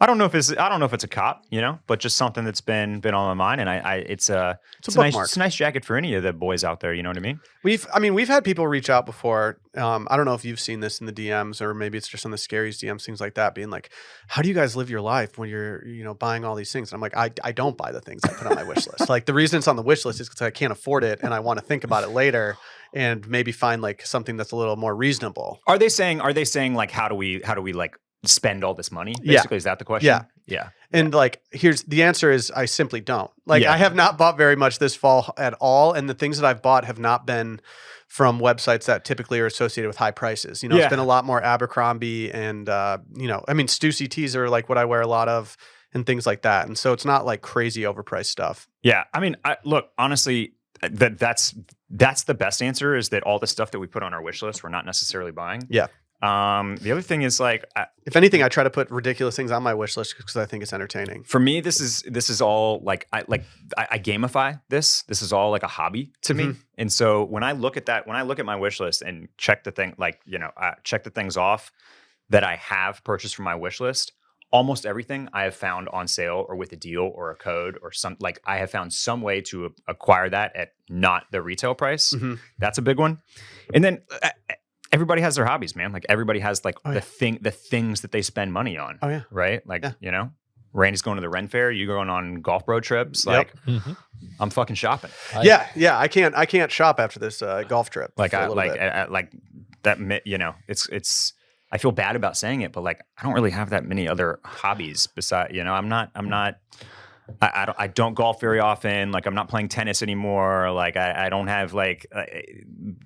I don't know if it's a cop, but just something that's been on my mind, and it's a nice jacket for any of the boys out there. You know what I mean? We've had people reach out before. I don't know if you've seen this in the DMs, or maybe it's just on the Scaries DMs, things like that, being like, "How do you guys live your life when you're buying all these things?" And I'm like, I don't buy the things I put on my wish list. Like the reason it's on the wish list is because I can't afford it, and I want to think about it later and maybe find like something that's a little more reasonable. Are they saying like how do we like spend all this money? Basically, is that the question? Yeah. And like, here's the answer is I simply don't. Like, I have not bought very much this fall at all. And the things that I've bought have not been from websites that typically are associated with high prices. It's been a lot more Abercrombie and, Stussy tees are like what I wear a lot of and things like that. And so it's not like crazy overpriced stuff. Yeah. Look, honestly, that's the best answer is that all the stuff that we put on our wish list, we're not necessarily buying. Yeah. The other thing is like, if anything, I try to put ridiculous things on my wish list because I think it's entertaining. For me, this is all like I gamify this. This is all like a hobby to me. And so when I look at my wish list and check the things off that I have purchased from my wish list, almost everything I have found on sale or with a deal or a code or I have found some way to acquire that at not the retail price. Mm-hmm. That's a big one. And then everybody has their hobbies, man. Like everybody has like the things that they spend money on. Oh yeah. Right. Like, Randy's going to the Ren Fair. You going on golf road trips. Like I'm fucking shopping. Yeah. I can't shop after this golf trip. Like it's, I feel bad about saying it, but like, I don't really have that many other hobbies besides, I'm not I don't golf very often. Like, I'm not playing tennis anymore. Like, I don't have like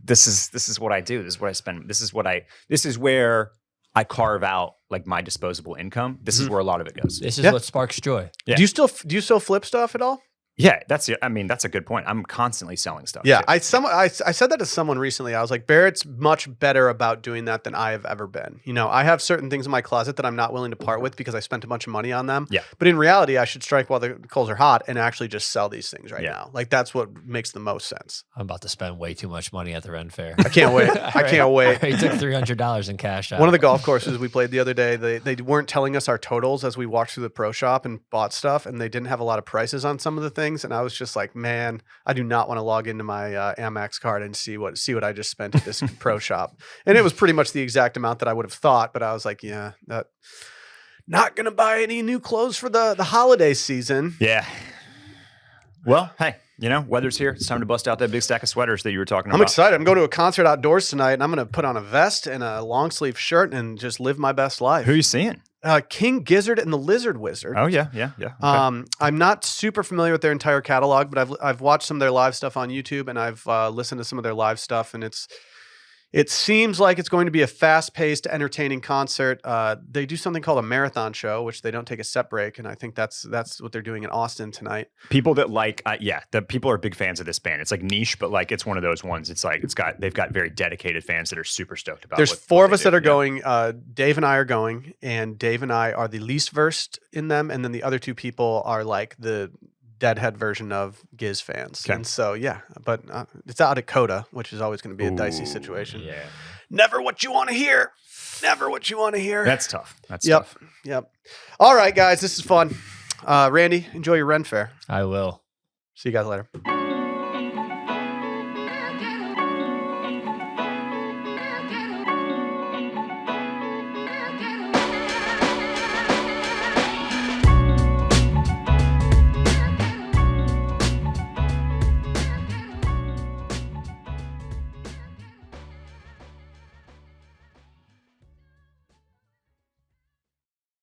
this is what I do. This is what I spend. This is where I carve out like my disposable income. This is where a lot of it goes. This is what sparks joy. Yeah. Do you still flip stuff at all? Yeah, that's a good point. I'm constantly selling stuff. Yeah, too. I said that to someone recently. I was like, Barrett's much better about doing that than I have ever been. You know, I have certain things in my closet that I'm not willing to part with because I spent a bunch of money on them. Yeah. But in reality, I should strike while the coals are hot and actually just sell these things right Yeah. now. Like, that's what makes the most sense. I'm about to spend way too much money at the Ren Fair. I can't wait. I can't wait. He took $300 in cash out. One of the golf courses we played the other day, they weren't telling us our totals as we walked through the pro shop and bought stuff, and they didn't have a lot of prices on some of the things. And I was just like, man, I do not want to log into my Amex card and see what I just spent at this pro shop. And it was pretty much the exact amount that I would have thought, but I was like, yeah, that not gonna buy any new clothes for the holiday season. Yeah. Well, hey, weather's here. It's time to bust out that big stack of sweaters that you were talking about. I'm excited. I'm going to a concert outdoors tonight, and I'm going to put on a vest and a long sleeve shirt and just live my best life. Who are you seeing? King Gizzard and the Lizard Wizard. Oh yeah. Okay. I'm not super familiar with their entire catalog, but I've watched some of their live stuff on YouTube, and I've listened to some of their live stuff, and it seems like it's going to be a fast-paced, entertaining concert. They do something called a marathon show, which they don't take a set break, and I think that's what they're doing in Austin tonight. People that like, the people are big fans of this band. It's like niche, but like it's one of those ones. It's like they've got very dedicated fans that are super stoked about. There's what four of they us that do. are going. Dave and I are going, and Dave and I are the least versed in them, and then the other two people are like the Deadhead version of Giz fans. Okay. And so, yeah, but it's out of Coda, which is always going to be a dicey situation. Yeah. Never what you want to hear. Never what you want to hear. That's tough. That's Yep. tough. Yep. All right, guys, this is fun. Randy, enjoy your Ren Fair. I will. See you guys later.